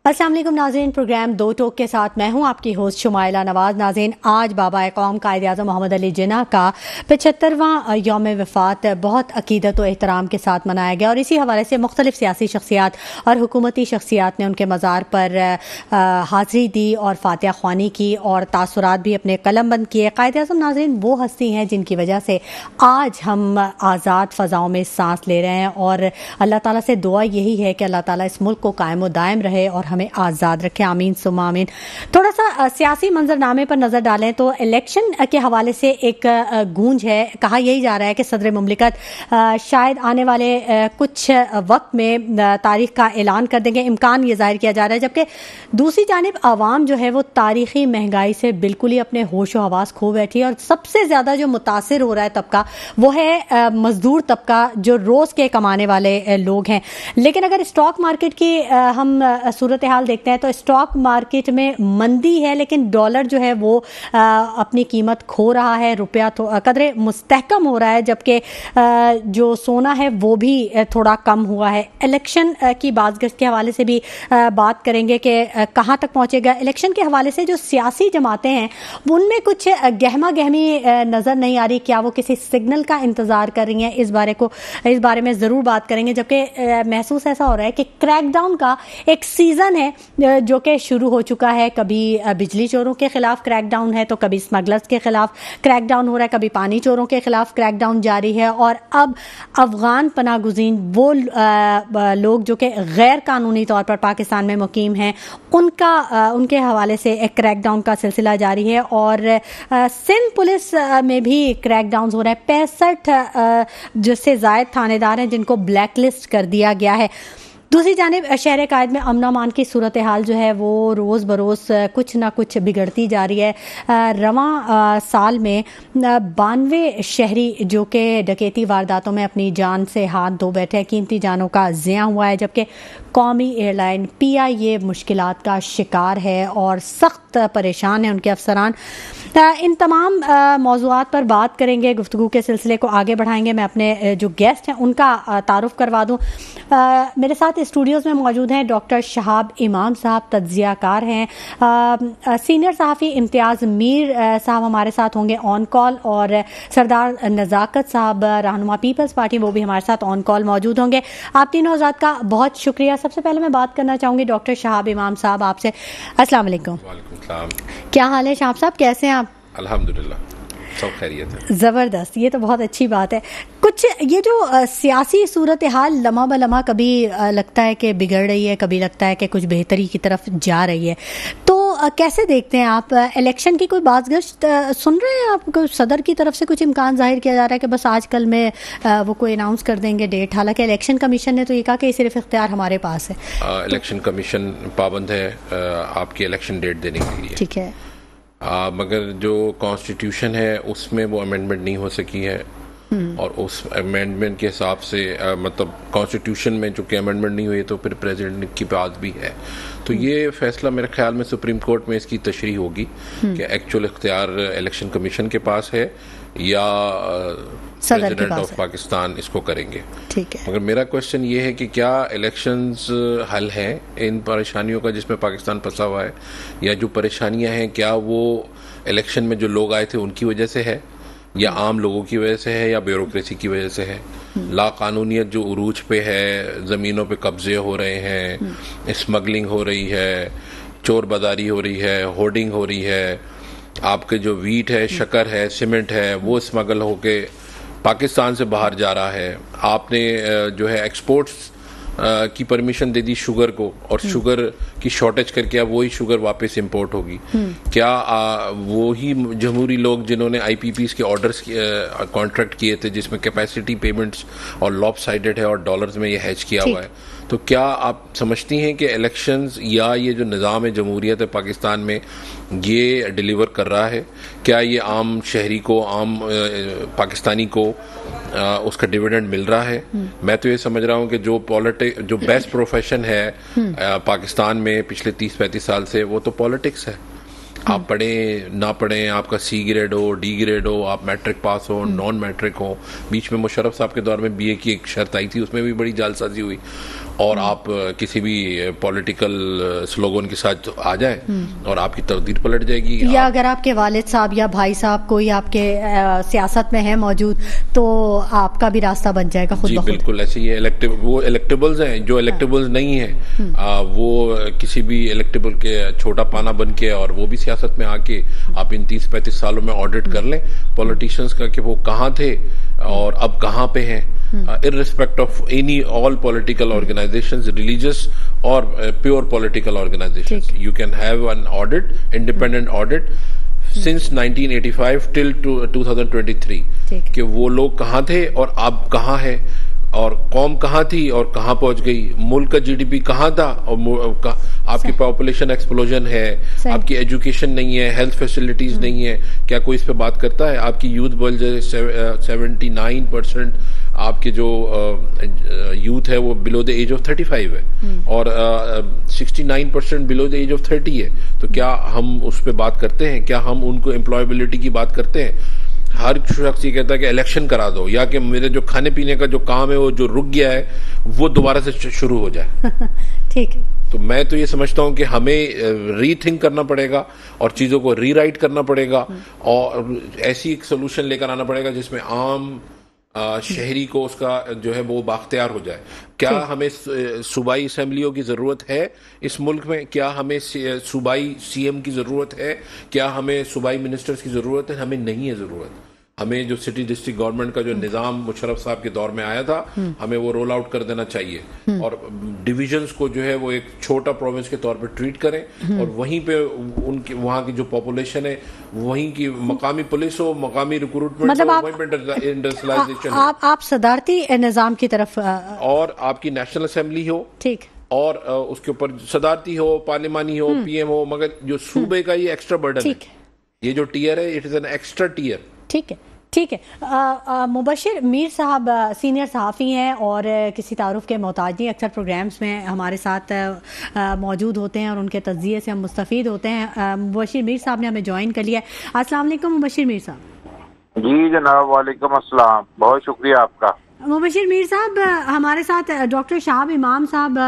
अस्सलाम वालेकुम नाज़रीन, प्रोग्राम दो टोक के साथ मैं हूं आपकी होस्ट शुमाइला नवाज। नाज़रीन, आज बाबा कौम कायद-ए-आज़म मोहम्मद अली जिन्ना का 75वां यौम वफ़ात बहुत अकीदत और एहतराम के साथ मनाया गया और इसी हवाले से मुख्तलिफ सियासी शख्सियात और हुकूमती शख्सियात ने उनके मज़ार पर हाज़री दी और फातिहा ख्वानी की और तासुरात भी अपने कलम बंद किए। कायद-ए-आज़म नाज़रीन वो हस्ती हैं जिनकी वजह से आज हम आज़ाद फ़ज़ाओं में सांस ले रहे हैं और अल्लाह ताला से दुआ यही है कि अल्लाह ताला इस मुल्क को कायम व दायम रहे और हमें आज़ाद रखे। आमीन सुम्मा आमीन। थोड़ा सा सियासी मंजरनामे पर नज़र डालें तो इलेक्शन के हवाले से एक गूंज है। कहा यही जा रहा है कि सदर मुमलिकत शायद आने वाले कुछ वक्त में तारीख का ऐलान कर देंगे। इम्कान ये जाहिर किया जा रहा है, जबकि दूसरी जानिब आवाम जो है वो तारीखी महंगाई से बिल्कुल ही अपने होश व हवास खो बैठी है और सबसे ज़्यादा जो मुतासिर हो रहा है तबका वो है मजदूर तबका, जो रोज़ के कमाने वाले लोग हैं। लेकिन अगर स्टॉक मार्केट की हम सूरत हाल देखते हैं तो स्टॉक मार्केट में मंदी है, लेकिन डॉलर जो है वो अपनी कीमत खो रहा है, रुपया तो कदरे मुस्तहकम हो रहा है, जबकि जो सोना है वो भी थोड़ा कम हुआ है। इलेक्शन की बाज़गश्त के हवाले से भी बात करेंगे कि कहाँ तक पहुँचेगा। इलेक्शन के हवाले से जो सियासी जमातें हैं उनमें कुछ गहमा गहमी नज़र नहीं आ रही। क्या वो किसी सिग्नल का इंतज़ार कर रही हैं? इस बारे में ज़रूर बात करेंगे, जबकि महसूस ऐसा हो रहा है कि क्रैकडाउन का एक सीज़न है जो कि शुरू हो चुका है। कभी बिजली चोरों के खिलाफ क्रैकडाउन है तो कभी स्मगलर्स के खिलाफ क्रैकडाउन हो रहा है, कभी पानी चोरों के खिलाफ क्रैकडाउन जारी है और अब अफगान पनागुज़ीन वो लोग जो कि गैर कानूनी तौर पर पाकिस्तान में मुकीम हैं उनके हवाले से एक क्रैकडाउन का सिलसिला जारी है और सिंध पुलिस में भी क्रैकडाउन हो रहा है। 65 जिससे ज़ायद थानेदार हैं जिनको ब्लैक लिस्ट कर दिया गया है। दूसरी जानिब शहर कायद में अमन अमान की सूरत हाल जो है वो रोज़ बरोज़ कुछ ना कुछ बिगड़ती जा रही है। रवां साल में 92 शहरी जो कि डकैती वारदातों में अपनी जान से हाथ धो बैठे, कीमती जानों का ज़िया हुआ है, जबकि कौमी एयरलाइन PIA मुश्किलात का शिकार है और सख्त परेशान है उनके अफसरान। इन तमाम मौज़ूआत पर बात करेंगे, गुफ्तगू के सिलसिले को आगे बढ़ाएंगे। मैं अपने जो गेस्ट हैं उनका तारुफ करवा दूँ। मेरे साथ स्टूडियोज़ में मौजूद हैं डॉक्टर शहाब इमाम साहब, तज्ज़ियाकार हैं। सीनियर सहाफ़ी इम्तियाज़ मीर साहब हमारे साथ होंगे ऑन कॉल और सरदार नज़ाकत साहब रहनुमा पीपल्स पार्टी वो भी हमारे साथ ऑन कॉल मौजूद होंगे। आप तीनों हज़रात का बहुत शुक्रिया। सबसे पहले मैं बात करना चाहूँगी डॉक्टर शहाब इमाम साहब आपसे। अस्सलाम वालेकुम। क्या हाल है शहाब साहब, कैसे हैं आप? अल्हम्दुलिल्लाह, सब खैरियत है। ज़बरदस्त, ये तो बहुत अच्छी बात है। कुछ ये जो सियासी सूरत हाल लम्हा ब लम्हा कभी लगता है कि बिगड़ रही है, कभी लगता है कि कुछ बेहतरी की तरफ जा रही है, तो कैसे देखते हैं आप? इलेक्शन की कोई बाज़गश्त सुन रहे हैं आप? सदर की तरफ से कुछ इम्कान जाहिर किया जा रहा है कि बस आजकल में वो कोई अनाउंस कर देंगे डेट, हालांकि इलेक्शन कमीशन ने तो ये कहा कि सिर्फ इख्तियार हमारे पास है। इलेक्शन कमीशन पाबंद है आपकी इलेक्शन डेट देने के लिए, ठीक है, मगर जो कॉन्स्टिट्यूशन है उसमें वो अमेंडमेंट नहीं हो सकी है और उस अमेंडमेंट के हिसाब से मतलब कॉन्स्टिट्यूशन में चूँकि अमेंडमेंट नहीं हुई तो फिर प्रेसिडेंट की बात भी है। तो ये फैसला मेरे ख्याल में सुप्रीम कोर्ट में इसकी तशरीह होगी कि एक्चुअल इख्तियार इलेक्शन कमीशन के पास है या प्रेसिडेंट ऑफ पाकिस्तान इसको करेंगे। ठीक है, मगर मेरा क्वेश्चन ये है कि क्या इलेक्शंस हल हैं इन परेशानियों का जिसमें पाकिस्तान फंसा हुआ है, या जो परेशानियां हैं क्या वो इलेक्शन में जो लोग आए थे उनकी वजह से है या आम लोगों की वजह से है या ब्यूरोक्रेसी की वजह से है? लाकानूनियत जो उरूज पे है, ज़मीनों पे कब्जे हो रहे हैं, स्मगलिंग हो रही है, चोर बाजारी हो रही है, होर्डिंग हो रही है, आपके जो वीट है, शक्कर है, सीमेंट है, वो स्मगल होके पाकिस्तान से बाहर जा रहा है। आपने जो है एक्सपोर्ट्स की परमिशन दे दी शुगर को और शुगर की शॉर्टेज करके अब वही शुगर वापस इंपोर्ट होगी। क्या वही जमहूरी लोग जिन्होंने IPPs के ऑर्डर्स कॉन्ट्रैक्ट किए थे जिसमें कैपेसिटी पेमेंट्स और लॉपसाइडेड है और डॉलर्स में ये हैच किया हुआ है, तो क्या आप समझती हैं कि इलेक्शंस या ये जो निज़ाम है जमहूरियत है पाकिस्तान में ये डिलीवर कर रहा है? क्या ये आम शहरी को, आम पाकिस्तानी को उसका डिविडेंड मिल रहा है? मैं तो ये समझ रहा हूँ कि जो बेस्ट प्रोफेशन है पाकिस्तान में पिछले 30-35 साल से वो तो पॉलिटिक्स है। आप पढ़ें ना पढ़ें, आपका C ग्रेड हो, D ग्रेड हो, आप मैट्रिक पास हो, नॉन मैट्रिक हो। बीच में मुशर्रफ साहब के दौर में BA की एक शर्त आई थी, उसमें भी बड़ी जालसाजी हुई और आप किसी भी पॉलिटिकल स्लोगन के साथ आ जाएं और आपकी तकदीर पलट जाएगी। या अगर आपके वालिद साहब या भाई साहब कोई आपके सियासत में है मौजूद तो आपका भी रास्ता बन जाएगा खुद जी बिल्कुल ऐसे ही वो इलेक्टेबल्स हैं। जो इलेक्टेबल्स नहीं है वो किसी भी इलेक्टेबल के छोटा पाना बन के और वो भी सियासत में आके आप इन 30-35 सालों में ऑडिट कर लें पॉलिटिशियंस का कि वो कहाँ थे और अब कहाँ पे हैं, irrespective of any all political organizations, religious or pure political organizations. You can have an audit, independent audit since 1985 till 2023 कि वो लोग कहाँ थे और अब कहाँ है और कौम कहाँ थी और कहाँ पहुंच गई, मुल्क का जीडीपी कहाँ था और आपकी पॉपुलेशन एक्सप्लोजन है, आपकी एजुकेशन नहीं है, हेल्थ फैसिलिटीज नहीं है, क्या कोई इस पे बात करता है? आपकी यूथ बल्ज 79% आपके जो यूथ है वो बिलो द एज ऑफ 35 है और 69% बिलो द एज ऑफ 30 है। तो क्या हम उस पर बात करते हैं? क्या हम उनको एम्प्लॉयबिलिटी की बात करते हैं? हर शख्स ये कहता है कि इलेक्शन करा दो या कि मेरे जो खाने पीने का जो काम है वो जो रुक गया है वो दोबारा से शुरू हो जाए। ठीक है। तो मैं तो ये समझता हूं कि हमें रीथिंक करना पड़ेगा और चीजों को रीराइट करना पड़ेगा और ऐसी एक सोल्यूशन लेकर आना पड़ेगा जिसमें आम शहरी को उसका जो है वो बाख्तियार हो जाए। क्या हमें सूबाई असेंबलियों की जरूरत है इस मुल्क में? क्या हमें सूबाई सीएम की जरूरत है? क्या हमें सूबाई मिनिस्टर्स की जरूरत है? हमें नहीं है जरूरत। हमें जो सिटी डिस्ट्रिक्ट गवर्नमेंट का जो निजाम मुशर्रफ साहब के दौर में आया था हमें वो रोल आउट कर देना चाहिए और डिविजन्स को जो है वो एक छोटा प्रोविंस के तौर पे ट्रीट करें और वहीं पे उनके वहाँ की जो पॉपुलेशन है वहीं की मकामी पुलिस हो, मकामी रिक्रूटमेंट मतलब हो, वहीं पे इंडस्ट्रियलाइजेशन आप सदारती निजाम की तरफ और आपकी नेशनल असेंबली हो ठीक और उसके ऊपर सदारती हो, पार्लिमानी हो, पीएम हो, मगर जो सूबे का ये एक्स्ट्रा बर्डन है, ये जो टीयर है it is an extra tier. ठीक है। ठीक है। मुबशिर मीर साहब सीनियर सहाफ़ी हैं और किसी तारुफ के मोहताज नहीं, अक्सर प्रोग्राम्स में हमारे साथ मौजूद होते हैं और उनके तज़किये से हम मुस्तफ़ीद होते हैं। मुबशिर मीर साहब ने हमें ज्वाइन कर लिया है। अस्सलाम वालेकुम मुबशिर मीर साहब। जी जनाब, वालेकुम अस्सलाम, बहुत शुक्रिया आपका। मुबशिर मीर साहब हमारे साथ डॉक्टर शाहब इमाम साहब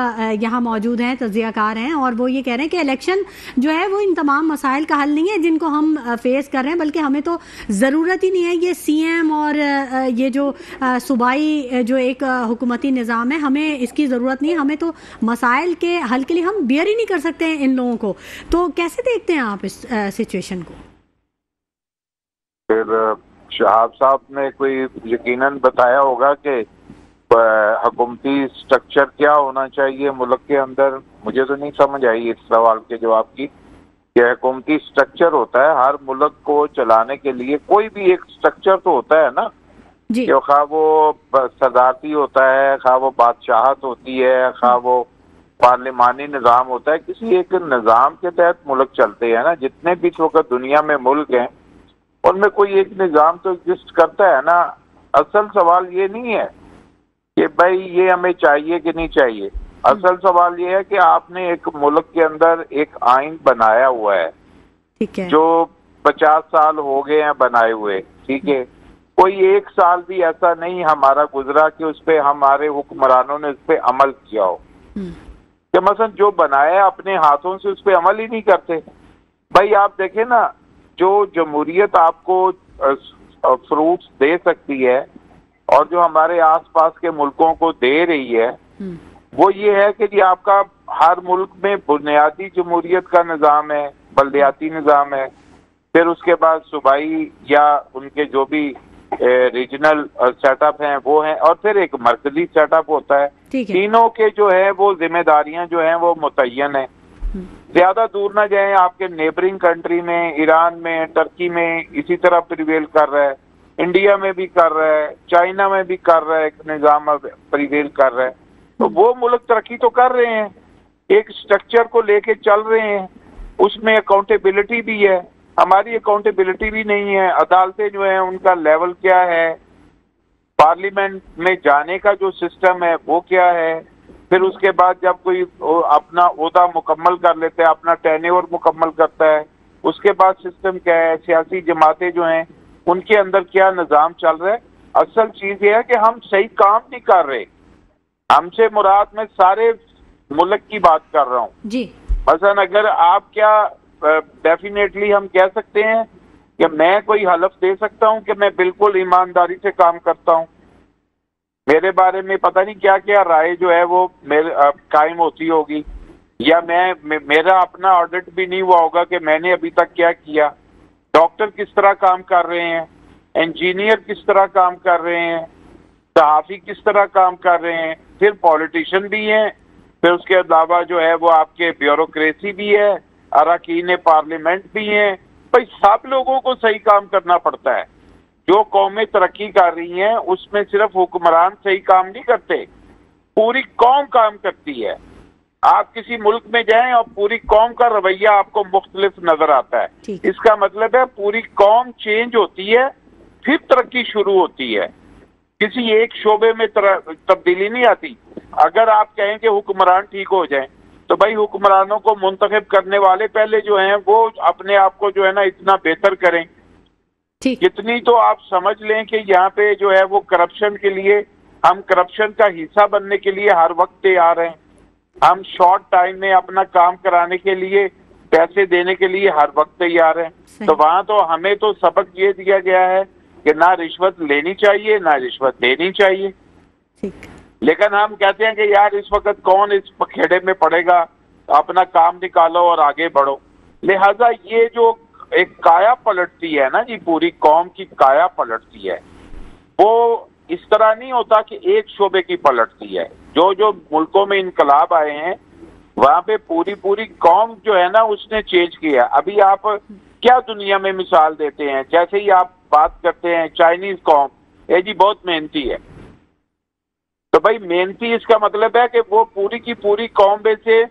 यहाँ मौजूद हैं, तज़कियाकार हैं और वो ये कह रहे हैं कि इलेक्शन जो है वो इन तमाम मसाइल का हल नहीं है जिनको हम फेस कर रहे हैं, बल्कि हमें तो ज़रूरत ही नहीं है ये सीएम और ये जो सूबाई जो एक हुकूमती निज़ाम है, हमें इसकी ज़रूरत नहीं है। हमें तो मसाइल के हल के लिए हम बियर ही नहीं कर सकते हैं इन लोगों को। तो कैसे देखते हैं आप इस सिचुएशन को? फिर शहाब साहब ने कोई यकीनन बताया होगा कि हुकूमती स्ट्रक्चर क्या होना चाहिए मुल्क के अंदर। मुझे तो नहीं समझ आई इस सवाल के जवाब की कि हुकूमती स्ट्रक्चर होता है हर मुल्क को चलाने के लिए, कोई भी एक स्ट्रक्चर तो होता है ना कि खा वो सदारती होता है, खा वो बादशाहत होती है, खा वो पार्लिमानी निज़ाम होता है। किसी एक निज़ाम के तहत मुल्क चलते हैं ना। जितने भी इस वक्त दुनिया में मुल्क हैं उनमें कोई एक निज़ाम तो एग्जिस्ट करता है ना। असल सवाल ये नहीं है कि भाई ये हमें चाहिए कि नहीं चाहिए। असल सवाल ये है कि आपने एक मुल्क के अंदर एक आइन बनाया हुआ है, ठीक है, जो 50 साल हो गए हैं बनाए हुए, ठीक है। कोई एक साल भी ऐसा नहीं हमारा गुजरा कि उस पर हमारे हुक्मरानों ने उस पर अमल किया हो। कि मसलन जो बनाया अपने हाथों से उस पर अमल ही नहीं करते। भाई आप देखें ना, जो जमहूरियत आपको फ्रूट्स दे सकती है और जो हमारे आसपास के मुल्कों को दे रही है वो ये है कि जी आपका हर मुल्क में बुनियादी जमहूरियत का निज़ाम है, बल्दियाती निज़ाम है, फिर उसके बाद सूबाई या उनके जो भी रीजनल सेटअप हैं वो हैं, और फिर एक मरकजी सेटअप होता है। तीनों के जो है वो जिम्मेदारियां जो हैं वो मुतय्यन है। ज्यादा दूर ना जाएं, आपके नेबरिंग कंट्री में, ईरान में, टर्की में इसी तरह प्रिवेल कर रहा है, इंडिया में भी कर रहा है, चाइना में भी कर रहा है, एक निज़ाम प्रिवेल कर रहा है। तो वो मुल्क तरक्की तो कर रहे हैं, एक स्ट्रक्चर को लेके चल रहे हैं, उसमें अकाउंटेबिलिटी भी है। हमारी अकाउंटेबिलिटी भी नहीं है। अदालतें जो है उनका लेवल क्या है, पार्लियामेंट में जाने का जो सिस्टम है वो क्या है, फिर उसके बाद जब कोई अपना ओहदा मुकम्मल कर लेता है, अपना टेन्योर मुकम्मल करता है, उसके बाद सिस्टम क्या है, सियासी जमातें जो हैं उनके अंदर क्या निज़ाम चल रहा है। असल चीज़ ये है कि हम सही काम नहीं कर रहे। हमसे मुराद मैं सारे मुल्क की बात कर रहा हूँ जी। मसलन अगर आप क्या डेफिनेटली हम कह सकते हैं कि मैं कोई हलफ दे सकता हूँ कि मैं बिल्कुल ईमानदारी से काम करता हूँ? मेरे बारे में पता नहीं क्या क्या राय जो है वो मेरे कायम होती होगी, या मेरा अपना ऑडिट भी नहीं हुआ होगा कि मैंने अभी तक क्या किया। डॉक्टर किस तरह काम कर रहे हैं, इंजीनियर किस तरह काम कर रहे हैं, सहाफ़ी किस तरह काम कर रहे हैं, फिर पॉलिटिशियन भी हैं, फिर उसके अलावा जो है वो आपके ब्यूरोक्रेसी भी है, अरकान पार्लियामेंट भी हैं। भाई सब लोगों को सही काम करना पड़ता है। जो कौमें तरक्की कर रही हैं उसमें सिर्फ हुक्मरान सही काम नहीं करते, पूरी कौम काम करती है। आप किसी मुल्क में जाएं और पूरी कौम का रवैया आपको मुख्तलिफ नजर आता है। इसका मतलब है पूरी कौम चेंज होती है, फिर तरक्की शुरू होती है। किसी एक शोबे में तब्दीली नहीं आती। अगर आप कहें कि हुक्मरान ठीक हो जाएं, तो भाई हुक्मरानों को मुंतखब करने वाले पहले जो हैं वो अपने आप को जो है ना इतना बेहतर करें। कितनी तो आप समझ लें कि यहाँ पे जो है वो करप्शन के लिए, हम करप्शन का हिस्सा बनने के लिए हर वक्त तैयार हैं। हम शॉर्ट टाइम में अपना काम कराने के लिए, पैसे देने के लिए हर वक्त तैयार हैं। तो वहाँ तो हमें तो सबक ये दिया गया है कि ना रिश्वत लेनी चाहिए ना रिश्वत देनी चाहिए। लेकिन हम कहते हैं कि यार इस वक्त कौन इस खेड़े में पड़ेगा, अपना काम निकालो और आगे बढ़ो। लिहाजा ये जो एक काया पलटती है ना जी, पूरी कौम की काया पलटती है, वो इस तरह नहीं होता कि एक शोबे की पलटती है। जो जो मुल्कों में इनकलाब आए हैं वहां पे पूरी कौम जो है ना उसने चेंज किया। अभी आप क्या दुनिया में मिसाल देते हैं, जैसे ही आप बात करते हैं चाइनीज कौम, ये जी बहुत मेहनती है। तो भाई मेहनती इसका मतलब है कि वो पूरी की पूरी कौम में से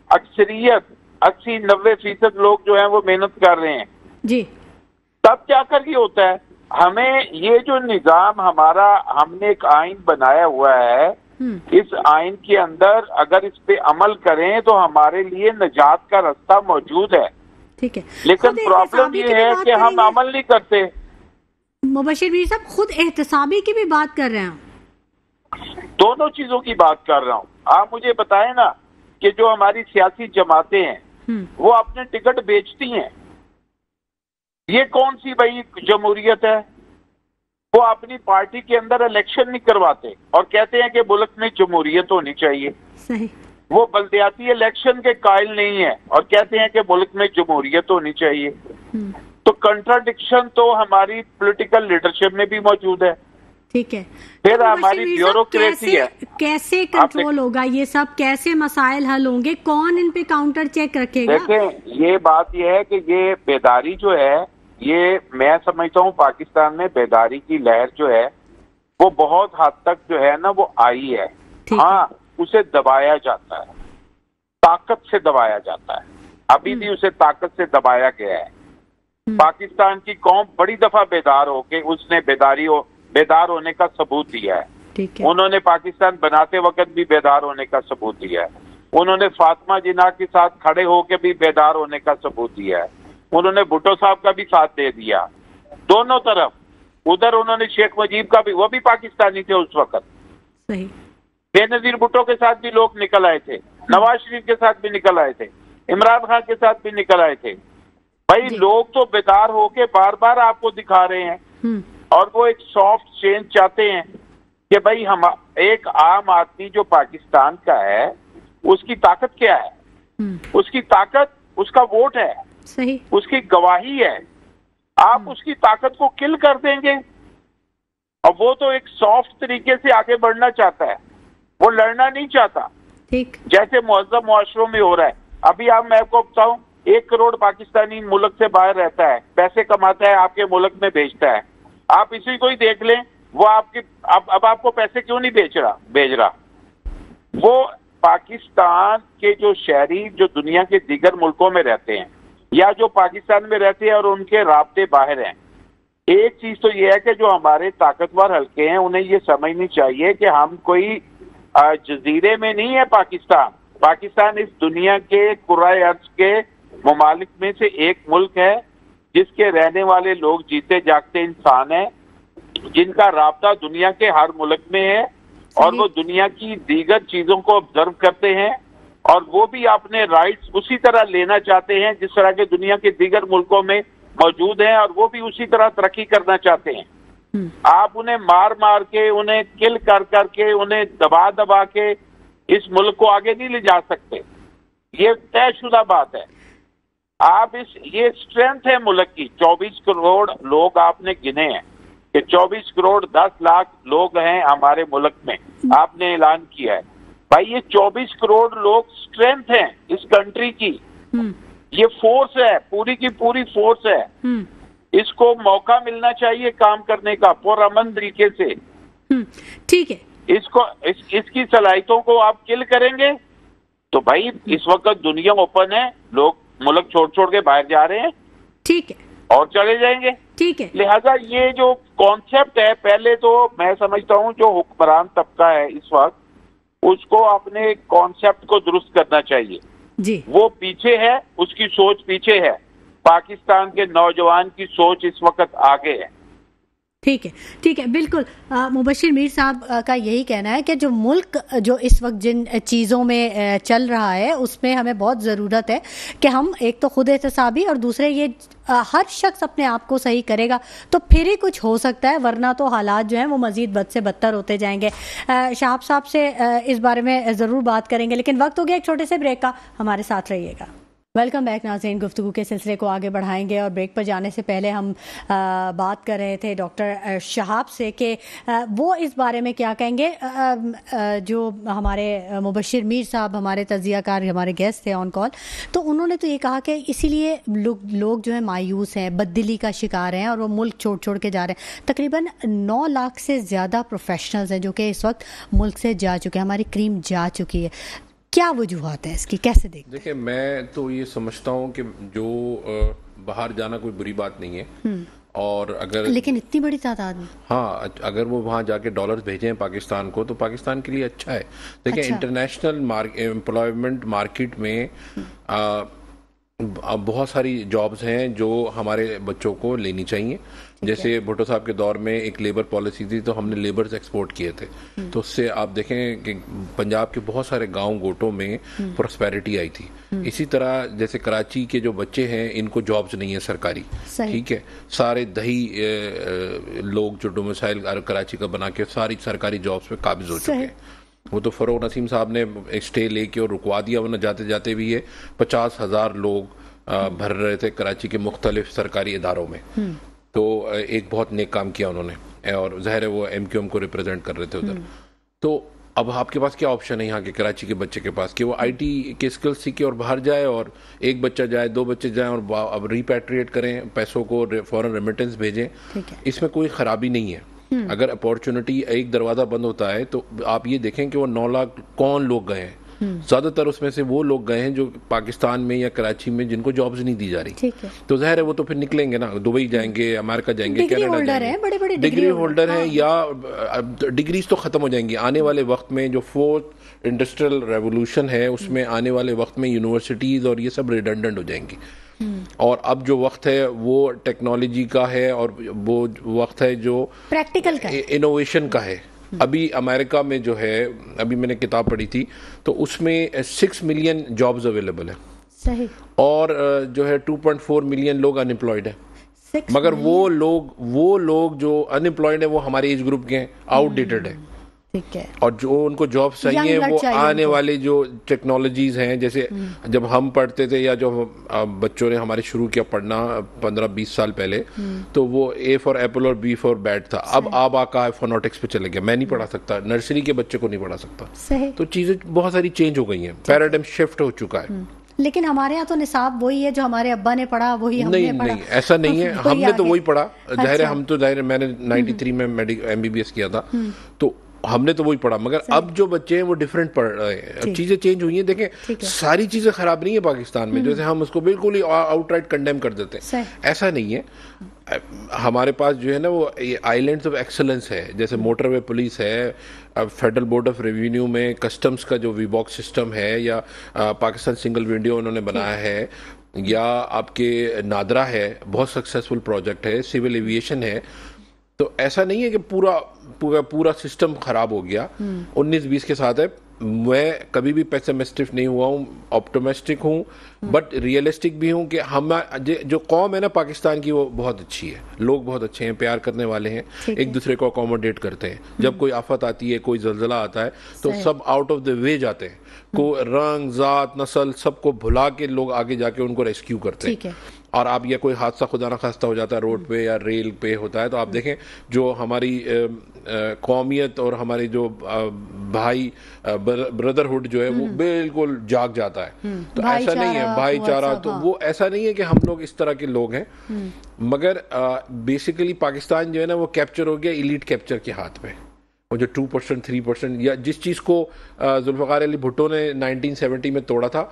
अक्सरियत 80-90% लोग जो हैं वो मेहनत कर रहे हैं जी। तब जाकर ये होता है। हमें ये जो निजाम हमारा, हमने एक आइन बनाया हुआ है, इस आइन के अंदर अगर इस पे अमल करें तो हमारे लिए निजात का रास्ता मौजूद है। ठीक है, लेकिन प्रॉब्लम ये है कि हम अमल नहीं करते। मुबशिर मीर साहब खुद एहतसाबी की भी बात कर रहे हैं। दोनों चीजों की बात कर रहा हूँ। आप मुझे बताएं ना कि जो हमारी सियासी जमातें हैं वो अपने टिकट बेचती हैं, ये कौन सी भाई जमहूरियत है? वो अपनी पार्टी के अंदर इलेक्शन नहीं करवाते और कहते हैं कि मुल्क में जमहूरियत होनी चाहिए। सही। वो बल्दियाती इलेक्शन के कायल नहीं है और कहते हैं कि मुल्क में जमहूरियत होनी चाहिए। तो कंट्राडिक्शन तो हमारी पॉलिटिकल लीडरशिप में भी मौजूद है। ठीक है, फिर हमारी ब्यूरोक्रेसी है। कैसे कंट्रोल होगा ये सब, कैसे मसाइल हल होंगे, कौन इन पे काउंटर चेक रखेगा? देखें, ये बात ये है कि ये बेदारी जो है, ये मैं समझता हूँ पाकिस्तान में बेदारी की लहर जो है वो बहुत हद तक जो है ना वो आई है। हाँ, उसे दबाया जाता है, ताकत से दबाया जाता है। अभी भी उसे ताकत से दबाया गया है। पाकिस्तान की कौम बड़ी दफा बेदार होके उसने बेदार होने का सबूत दिया है। उन्होंने पाकिस्तान बनाते वक्त भी बेदार होने का सबूत दिया है। उन्होंने फातिमा जिन्ना के साथ खड़े होकर भी बेदार होने का सबूत दिया है। उन्होंने भुट्टो साहब का भी साथ दे दिया दोनों तरफ। उधर उन्होंने शेख मुजीब का भी, वो भी पाकिस्तानी थे उस वक्त। सही। बेनजीर भुट्टो के साथ भी लोग निकल आए थे, नवाज शरीफ के साथ भी निकल आए थे, इमरान खान के साथ भी निकल आए थे। भाई लोग तो बेदार होके बार बार आपको दिखा रहे हैं और वो एक सॉफ्ट चेंज चाहते हैं कि भाई हम एक आम आदमी जो पाकिस्तान का है उसकी ताकत क्या है? उसकी ताकत उसका वोट है। सही। उसकी गवाही है। आप उसकी ताकत को किल कर देंगे और वो तो एक सॉफ्ट तरीके से आगे बढ़ना चाहता है, वो लड़ना नहीं चाहता। ठीक। जैसे मुअज़्ज़म मुआशरों में हो रहा है। अभी आप, मैं आपको बताऊं, 1 करोड़ पाकिस्तानी मुल्क से बाहर रहता है, पैसे कमाता है, आपके मुल्क में भेजता है। आप इसी को ही देख लें, वो आपकी अब आपको पैसे क्यों नहीं भेज रहा? वो पाकिस्तान के जो शहरी जो दुनिया के दीगर मुल्कों में रहते हैं या जो पाकिस्तान में रहते हैं और उनके राब्ते बाहर हैं, एक चीज तो ये है कि जो हमारे ताकतवर हल्के हैं उन्हें ये समझनी चाहिए कि हम कोई जजीरे में नहीं है। पाकिस्तान इस दुनिया के कुर्राए अर्ज के ममालिक में से एक मुल्क है जिसके रहने वाले लोग जीते जागते इंसान हैं, जिनका राब्ता दुनिया के हर मुल्क में है और वो दुनिया की दीगर चीजों को ऑब्जर्व करते हैं और वो भी अपने राइट्स उसी तरह लेना चाहते हैं जिस तरह के दुनिया के दीगर मुल्कों में मौजूद हैं, और वो भी उसी तरह तरक्की करना चाहते हैं। आप उन्हें मार मार के, उन्हें किल कर करके, उन्हें दबा दबा के इस मुल्क को आगे नहीं ले जा सकते। ये तयशुदा बात है। आप ये स्ट्रेंथ है मुल्क की। 24 करोड़ लोग आपने गिने हैं कि 24 करोड़ 10 लाख लोग हैं हमारे मुल्क में, आपने ऐलान किया है। भाई ये 24 करोड़ लोग स्ट्रेंथ हैं इस कंट्री की। ये फोर्स है, पूरी की पूरी फोर्स है। इसको मौका मिलना चाहिए काम करने का पुरअमन तरीके से। ठीक है। इसकी सलाहियतों को आप किल करेंगे तो भाई इस वक्त दुनिया ओपन है, लोग मुल्क छोड़ छोड़ के बाहर जा रहे हैं। ठीक है। और चले जाएंगे। ठीक है। लिहाजा ये जो कॉन्सेप्ट है, पहले तो मैं समझता हूँ जो हुक्मरान तबका है इस वक्त, उसको अपने कॉन्सेप्ट को दुरुस्त करना चाहिए जी। वो पीछे है, उसकी सोच पीछे है। पाकिस्तान के नौजवान की सोच इस वक्त आगे है। ठीक है, ठीक है, बिल्कुल। मुबशिर मीर साहब का यही कहना है कि जो मुल्क जो इस वक्त जिन चीज़ों में चल रहा है उसमें हमें बहुत ज़रूरत है कि हम एक तो खुद एहतसाबी और दूसरे ये हर शख्स अपने आप को सही करेगा तो फिर ही कुछ हो सकता है, वरना तो हालात जो हैं वो मज़ीद बद से बदतर होते जाएंगे। शहाब साहब से इस बारे में ज़रूर बात करेंगे, लेकिन वक्त हो गया एक छोटे से ब्रेक का। हमारे साथ रहिएगा। वेलकम बैक नाज़रीन। गुफ्तगू के सिलसिले को आगे बढ़ाएंगे और ब्रेक पर जाने से पहले हम बात कर रहे थे डॉक्टर शहाब से कि वो इस बारे में क्या कहेंगे। जो हमारे मुबशिर मीर साहब हमारे तजियाकार हमारे गेस्ट थे ऑन कॉल, तो उन्होंने तो ये कहा कि इसीलिए लोग जो है मायूस हैं, बददिली का शिकार हैं और वो मुल्क छोड़ छोड़ के जा रहे हैं। तकरीबन 9 लाख से ज़्यादा प्रोफेशनल्स हैं जो कि इस वक्त मुल्क से जा चुके हैं, हमारी क्रीम जा चुकी है। क्या वजूहात है इसकी, कैसे देखिए? मैं तो ये समझता हूँ कि जो बाहर जाना कोई बुरी बात नहीं है, और अगर लेकिन इतनी बड़ी तादाद में, हाँ, अगर वो वहाँ जाके डॉलर्स भेजें पाकिस्तान को तो पाकिस्तान के लिए अच्छा है। देखिए इंटरनेशनल एम्प्लॉयमेंट मार्केट में अब बहुत सारी जॉब्स हैं जो हमारे बच्चों को लेनी चाहिए। जैसे भुट्टो साहब के दौर में एक लेबर पॉलिसी थी तो हमने लेबर्स एक्सपोर्ट किए थे, तो उससे आप देखें कि पंजाब के बहुत सारे गांव गोटों में प्रोस्पेरिटी आई थी। इसी तरह जैसे कराची के जो बच्चे हैं इनको जॉब्स नहीं है सरकारी, ठीक है, सारे दही लोग जो डोमिसाइल कराची का बना के सारी सरकारी जॉब्स पे काबिज हो चुके हैं। वो तो फरोग नसीम साहब ने स्टे लेके और रुकवा दिया, वरना जाते जाते भी ये 50,000 लोग भर रहे थे कराची के मुख्तलिफ सरकारी इदारों में। तो एक बहुत नेक काम किया उन्होंने, और ज़ाहिर है वो MQM को रिप्रेजेंट कर रहे थे उधर। तो अब आपके पास क्या ऑप्शन है यहाँ के कराची के बच्चे के पास कि वो IT के स्किल्स सीखे और बाहर जाए, और एक बच्चा जाए, 2 बच्चे जाएं और अब रिपैट्रिएट करें, पैसों को फॉरेन रेमिटेंस भेजें। इसमें कोई खराबी नहीं है। अगर अपॉर्चुनिटी एक दरवाजा बंद होता है तो आप ये देखें कि वो 9 लाख कौन लोग गए हैं। ज्यादातर उसमें से वो लोग गए हैं जो पाकिस्तान में या कराची में जिनको जॉब्स नहीं दी जा रही। तो जाहिर है वो तो फिर निकलेंगे ना, दुबई जाएंगे, अमेरिका जाएंगे, कनाडा जाएंगे। बड़े डिग्री होल्डर हैं, या डिग्रीज तो खत्म हो जाएंगी आने वाले वक्त में। जो 4th इंडस्ट्रियल रेवोल्यूशन है उसमें आने वाले वक्त में यूनिवर्सिटीज और ये सब रिडंडेंट हो जाएंगी। और अब जो वक्त है वो टेक्नोलॉजी का है, और वो वक्त है जो प्रैक्टिकल का, इनोवेशन का है। अभी अमेरिका में जो है, अभी मैंने किताब पढ़ी थी तो उसमें 6 मिलियन जॉब्स अवेलेबल है। सही। और जो है 2.4 मिलियन लोग अनएम्प्लॉयड है। मगर वो लोग जो अनएम्प्लॉयड है वो हमारे एज ग्रुप के हैं, आउटडेटेड है। ठीक है। और जो उनको जॉब चाहिए वो आने वाले जो टेक्नोलॉजीज हैं, जैसे जब हम पढ़ते थे या जो बच्चों ने हमारे शुरू किया पढ़ना 15-20 साल पहले, तो वो A फॉर एप्पल और B फॉर बैट था। अब आका फोनोटिक्स पे चले गया। मैं नहीं पढ़ा सकता, नर्सरी के बच्चे को नहीं पढ़ा सकता। तो चीजें बहुत सारी चेंज हो गई हैं, पैराडाइम शिफ्ट हो चुका है। लेकिन हमारे यहाँ तो निसाब वही है जो हमारे अब्बा ने पढ़ा, वही हमने पढ़ा। नहीं, ऐसा नहीं है। हमने तो वही पढ़ा। जाहिर है हम तो मैंने 93 में MBBS किया था, तो हमने तो वही पढ़ा। मगर अब जो बच्चे हैं वो डिफरेंट पढ़ रहे हैं। अब चीजें चेंज हुई हैं। देखें सारी चीजें खराब नहीं है पाकिस्तान में, जैसे हम उसको बिल्कुल ही आउटराइट कंडेम कर देते हैं, ऐसा नहीं है। हमारे पास जो है ना वो आइलैंड्स ऑफ एक्सेलेंस है, जैसे मोटरवे पुलिस है, फेडरल बोर्ड ऑफ रेवेन्यू में कस्टम्स का जो वीबॉक्स सिस्टम है, या पाकिस्तान सिंगल विंडो उन्होंने बनाया है, या आपके नादरा है, बहुत सक्सेसफुल प्रोजेक्ट है, सिविल एविएशन है। तो ऐसा नहीं है कि पूरा सिस्टम खराब हो गया। 19-20 के साथ है। मैं कभी भी पेसिमिस्टिक नहीं हुआ हूँ, ऑप्टिमिस्टिक हूँ, बट रियलिस्टिक भी हूँ कि हम जो कौम है ना पाकिस्तान की, वो बहुत अच्छी है। लोग बहुत अच्छे हैं, प्यार करने वाले हैं, एक दूसरे को अकोमोडेट करते हैं। जब कोई आफत आती है, कोई जल्जला आता है, तो सब आउट ऑफ द वे जाते हैं। को रंग, जात, नस्ल सबको भुला के लोग आगे जाके उनको रेस्क्यू करते हैं। और आप ये कोई हादसा खुदा ना खास्ता हो जाता है रोड पे या रेल पे होता है, तो आप देखें जो हमारी कौमियत और हमारी जो भाई ब्रदरहुड जो है वो बिल्कुल जाग जाता है। तो ऐसा नहीं है भाईचारा, तो वो ऐसा नहीं है कि हम लोग इस तरह के लोग हैं। मगर बेसिकली पाकिस्तान जो है ना वो कैप्चर हो गया इलीट कैप्चर के हाथ में। वो जो 2%, 3% या जिस चीज को जुल्फकार अली भुट्टो ने 1970 में तोड़ा था,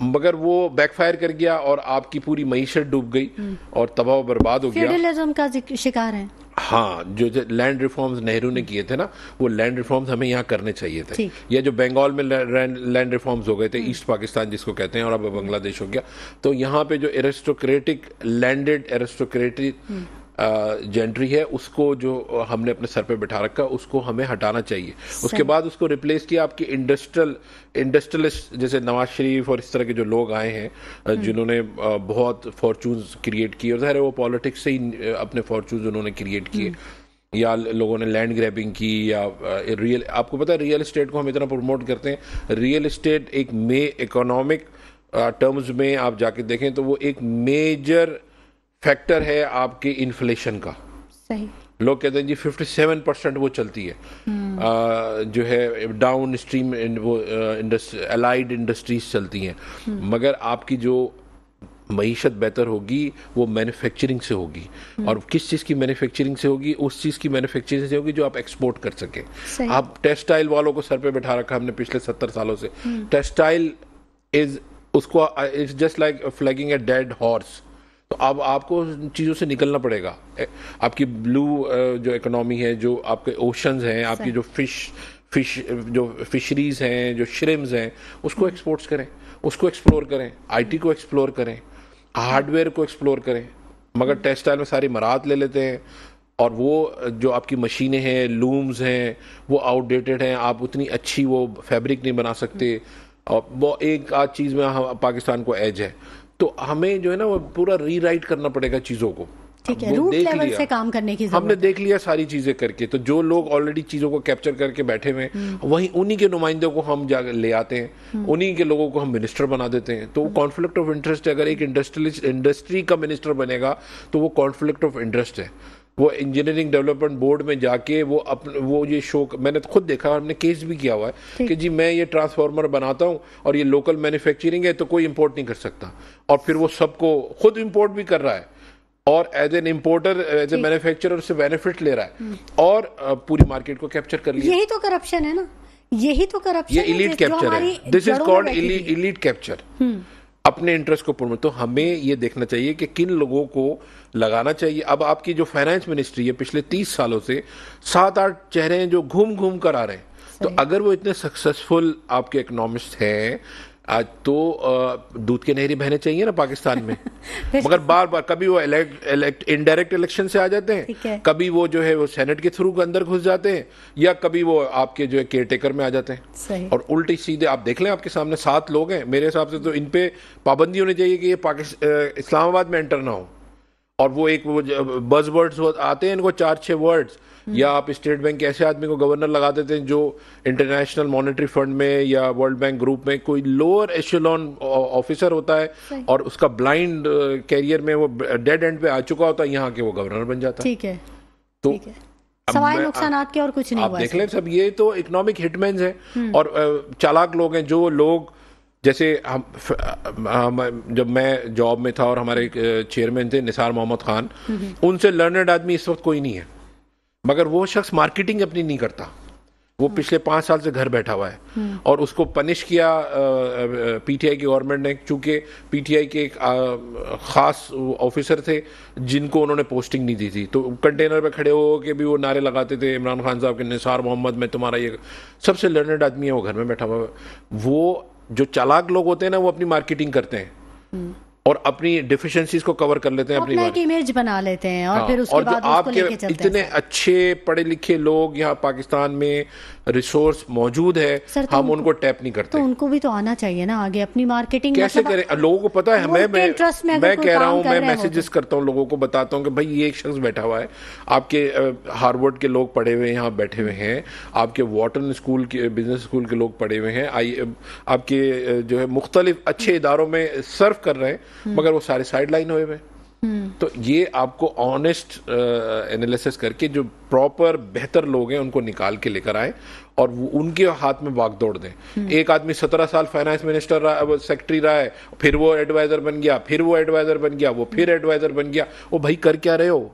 मगर वो बैकफायर कर गया और आपकी पूरी मईशत डूब गई और तबाह बर्बाद हो गया। फ्यूडलिज्म का शिकार है। हाँ, जो लैंड रिफॉर्म्स नेहरू ने किए थे ना, वो लैंड रिफॉर्म्स हमें यहाँ करने चाहिए थे। या जो बंगाल में लैंड रिफॉर्म्स हो गए थे, ईस्ट पाकिस्तान जिसको कहते हैं, और अब बांग्लादेश हो गया, तो यहाँ पे जो एरिस्टोक्रेटिक लैंडेड एरिस्टोक्रेटिक जेंट्री है, उसको जो हमने अपने सर पे बिठा रखा, उसको हमें हटाना चाहिए। उसके बाद उसको रिप्लेस किया आपके इंडस्ट्रियलिस्ट जैसे नवाज शरीफ और इस तरह के जो लोग आए हैं, जिन्होंने बहुत फॉर्चून्स क्रिएट किए, और ज़ाहिर है वो पॉलिटिक्स से ही अपने फॉर्चून्स उन्होंने क्रिएट किए। या लोगों ने लैंड ग्रैबिंग की, या आपको पता है रियल एस्टेट को हम इतना प्रमोट करते हैं। रियल एस्टेट एक इकोनॉमिक टर्म्स में आप जाके देखें तो वो एक मेजर फैक्टर है आपके इन्फ्लेशन का। सही। लोग कहते हैं जी 57% वो चलती है, जो है डाउन स्ट्रीम वो अलाइड इंडस्ट्रीज चलती हैं। मगर आपकी जो मईशत बेहतर होगी वो मैन्युफैक्चरिंग से होगी। और किस चीज़ की मैन्युफैक्चरिंग से होगी? उस चीज़ की मैन्युफैक्चरिंग से होगी जो आप एक्सपोर्ट कर सकें। आप टेक्सटाइल वालों को सर पे बैठा रखा हमने पिछले 70 सालों से। Textile is just like flagging a dead horse. तो अब आपको चीज़ों से निकलना पड़ेगा। आपकी ब्लू जो इकोनॉमी है, जो आपके ओशंस हैं, आपकी जो फिशरीज हैं, जो श्रिम्स हैं, उसको एक्सपोर्ट्स करें, उसको एक्सप्लोर करें, आईटी को एक्सप्लोर करें, हार्डवेयर को एक्सप्लोर करें। मगर टेक्सटाइल में सारी मराहत ले लेते हैं, और वो जो आपकी मशीनें हैं, लूम्स हैं, वो आउटडेटेड हैं। आप उतनी अच्छी वो फैब्रिक नहीं बना सकते। और वो एक आध चीज़ में पाकिस्तान को एज है। तो हमें जो है ना वो पूरा रीराइट करना पड़ेगा चीज़ों को। ठीक है, रूट लेवल से काम करने की हमने देख लिया सारी चीजें करके। तो जो लोग ऑलरेडी चीजों को कैप्चर करके बैठे हुए हैं, वहीं उन्हीं के नुमाइंदों को हम ले आते हैं, उन्हीं के लोगों को हम मिनिस्टर बना देते हैं। तो वो कॉन्फ्लिक्ट ऑफ इंटरेस्ट है। अगर एक इंडस्ट्री का मिनिस्टर बनेगा तो वो कॉन्फ्लिक्ट ऑफ इंटरेस्ट है। वो इंजीनियरिंग डेवलपमेंट बोर्ड में जाके वो ये शो, मैंने खुद देखा, हमने केस भी किया हुआ है कि जी मैं ये ट्रांसफार्मर बनाता हूँ और ये लोकल मैन्युफैक्चरिंग है, तो कोई इंपोर्ट नहीं कर सकता। और फिर वो सबको खुद इंपोर्ट भी कर रहा है और as an importer, as a manufacturer से बेनिफिट ले रहा है, और पूरी मार्केट को कैप्चर कर लिया। यही तो करप्शन है ना, यही तो करप्शन है। ये इलीट कैप्चर है। This is called elite capture. अपने इंटरेस्ट को प्रमोट। तो हमें ये देखना चाहिए कि किन लोगों को लगाना चाहिए। अब आपकी जो फाइनेंस मिनिस्ट्री है, पिछले 30 सालों से 7-8 चेहरे हैं जो घूम घूम कर आ रहे हैं। तो अगर वो इतने सक्सेसफुल आपके इकोनॉमिस्ट हैं, आज तो दूध के नहरी बहने चाहिए ना पाकिस्तान में। मगर बार बार कभी वो इनडायरेक्ट इलेक्शन से आ जाते हैं, कभी वो जो है वो सेनेट के थ्रू अंदर घुस जाते हैं, या कभी वो आपके जो है केयरटेकर में आ जाते हैं। और उल्टी सीधे आप देख लें, आपके सामने 7 लोग हैं। मेरे हिसाब से तो इन पे पाबंदी होनी चाहिए कि ये इस्लामाबाद में एंटर ना हो। और वो एक वो बज़वर्ड्स आते हैं, इनको 4-6 वर्ड्स, या आप स्टेट बैंक के ऐसे आदमी को गवर्नर लगा देते हैं जो इंटरनेशनल मॉनेटरी फंड में या वर्ल्ड बैंक ग्रुप में कोई लोअर एशेलॉन ऑफिसर होता है, और उसका ब्लाइंड कैरियर में वो डेड एंड पे आ चुका होता है, यहाँ के वो गवर्नर बन जाता है। ठीक है, तो सवाल नुकसानात के और कुछ नहीं हुआ। आप देख लें सब, ये तो इकोनॉमिक हिटमैन्स हैं और चालाक लोग हैं। जो लोग जैसे जब मैं जॉब में था और हमारे चेयरमैन थे निसार मोहम्मद खान, उनसे लर्नर्ड आदमी इस वक्त कोई नहीं है। मगर वो शख्स मार्केटिंग अपनी नहीं करता। वो पिछले 5 साल से घर बैठा हुआ है, और उसको पनिश किया पीटीआई की गवर्नमेंट ने, चूंकि पीटीआई के एक खास ऑफिसर थे जिनको उन्होंने पोस्टिंग नहीं दी थी। तो कंटेनर पे खड़े हो के भी वो नारे लगाते थे इमरान खान साहब के, निसार मोहम्मद में तुम्हारा ये सबसे लर्नर्ड आदमी है, वो घर में बैठा हुआ है। वो जो चालाक लोग होते हैं ना, वो अपनी मार्केटिंग करते हैं। और अपनी डिफिशिएंसीज को कवर कर लेते हैं, अपनी एक इमेज बना लेते हैं और फिर उसके और बाद जो उसको लेके आपके चलते इतने हैं। अच्छे पढ़े लिखे लोग यहाँ पाकिस्तान में रिसोर्स मौजूद है, सर, तो हम उनको टैप नहीं करते। तो उनको भी तो आना चाहिए ना आगे अपनी मार्केटिंग। कैसे करें? लोगों को पता है, मैं कह रहा हूँ, मैं मैसेजेस करता हूँ लोगों को, बताता हूँ कि भाई ये एक शख्स बैठा हुआ है, आपके हार्वर्ड के लोग पढ़े हुए यहाँ बैठे हुए हैं, आपके वॉटन स्कूल के बिजनेस स्कूल के लोग पढ़े हुए हैं, आपके जो है मुख्तलिफ अच्छे इदारों में सर्व कर रहे हैं, मगर वो सारे साइड लाइन हुए हुए। तो ये आपको ऑनेस्ट एनालिसिस करके जो प्रॉपर बेहतर लोग हैं उनको निकाल के लेकर आए और उनके हाथ में बागदौड़ दें। एक आदमी 17 साल फाइनेंस मिनिस्टर रहा, सेक्रेटरी रहा है, फिर वो एडवाइजर बन गया, फिर वो एडवाइजर बन गया, वो फिर एडवाइजर बन गया। वो भाई कर क्या रहे हो?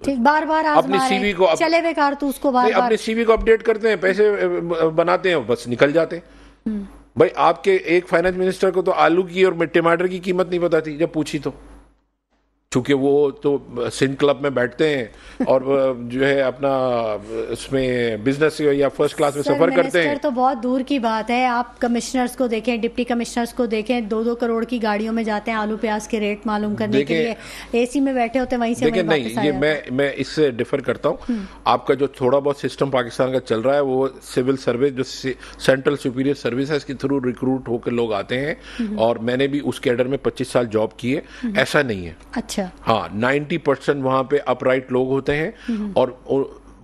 ठीक, बार बार अपनी सीवी को चले बेकार, तो उसको बार अपने सीवी को अपडेट करते हैं, पैसे बनाते हैं, बस निकल जाते हैं। भाई आपके एक फाइनेंस मिनिस्टर को तो आलू की और टमाटर की कीमत नहीं पता थी जब पूछी, तो चूंकि वो तो सिंध क्लब में बैठते हैं और जो है अपना उसमें बिजनेस या फर्स्ट क्लास में सफर करते हैं। तो बहुत दूर की बात है, आप कमिश्नर्स को देखें, डिप्टी कमिश्नर्स को देखें, 2-2 करोड़ की गाड़ियों में जाते हैं आलू प्याज के रेट मालूम करने के लिए, एसी में बैठे होते हैं, वहीं से देखिए नहीं, ये मैं इससे डिफर करता हूँ। आपका जो थोड़ा बहुत सिस्टम पाकिस्तान का चल रहा है वो सिविल सर्विस, जो सेंट्रल सुपीरियर सर्विस है, इसके थ्रू रिक्रूट होकर लोग आते हैं, और मैंने भी उस कैडर में 25 साल जॉब की है। ऐसा नहीं है। अच्छा, हाँ, 90% वहां पे अपराइट लोग होते हैं, और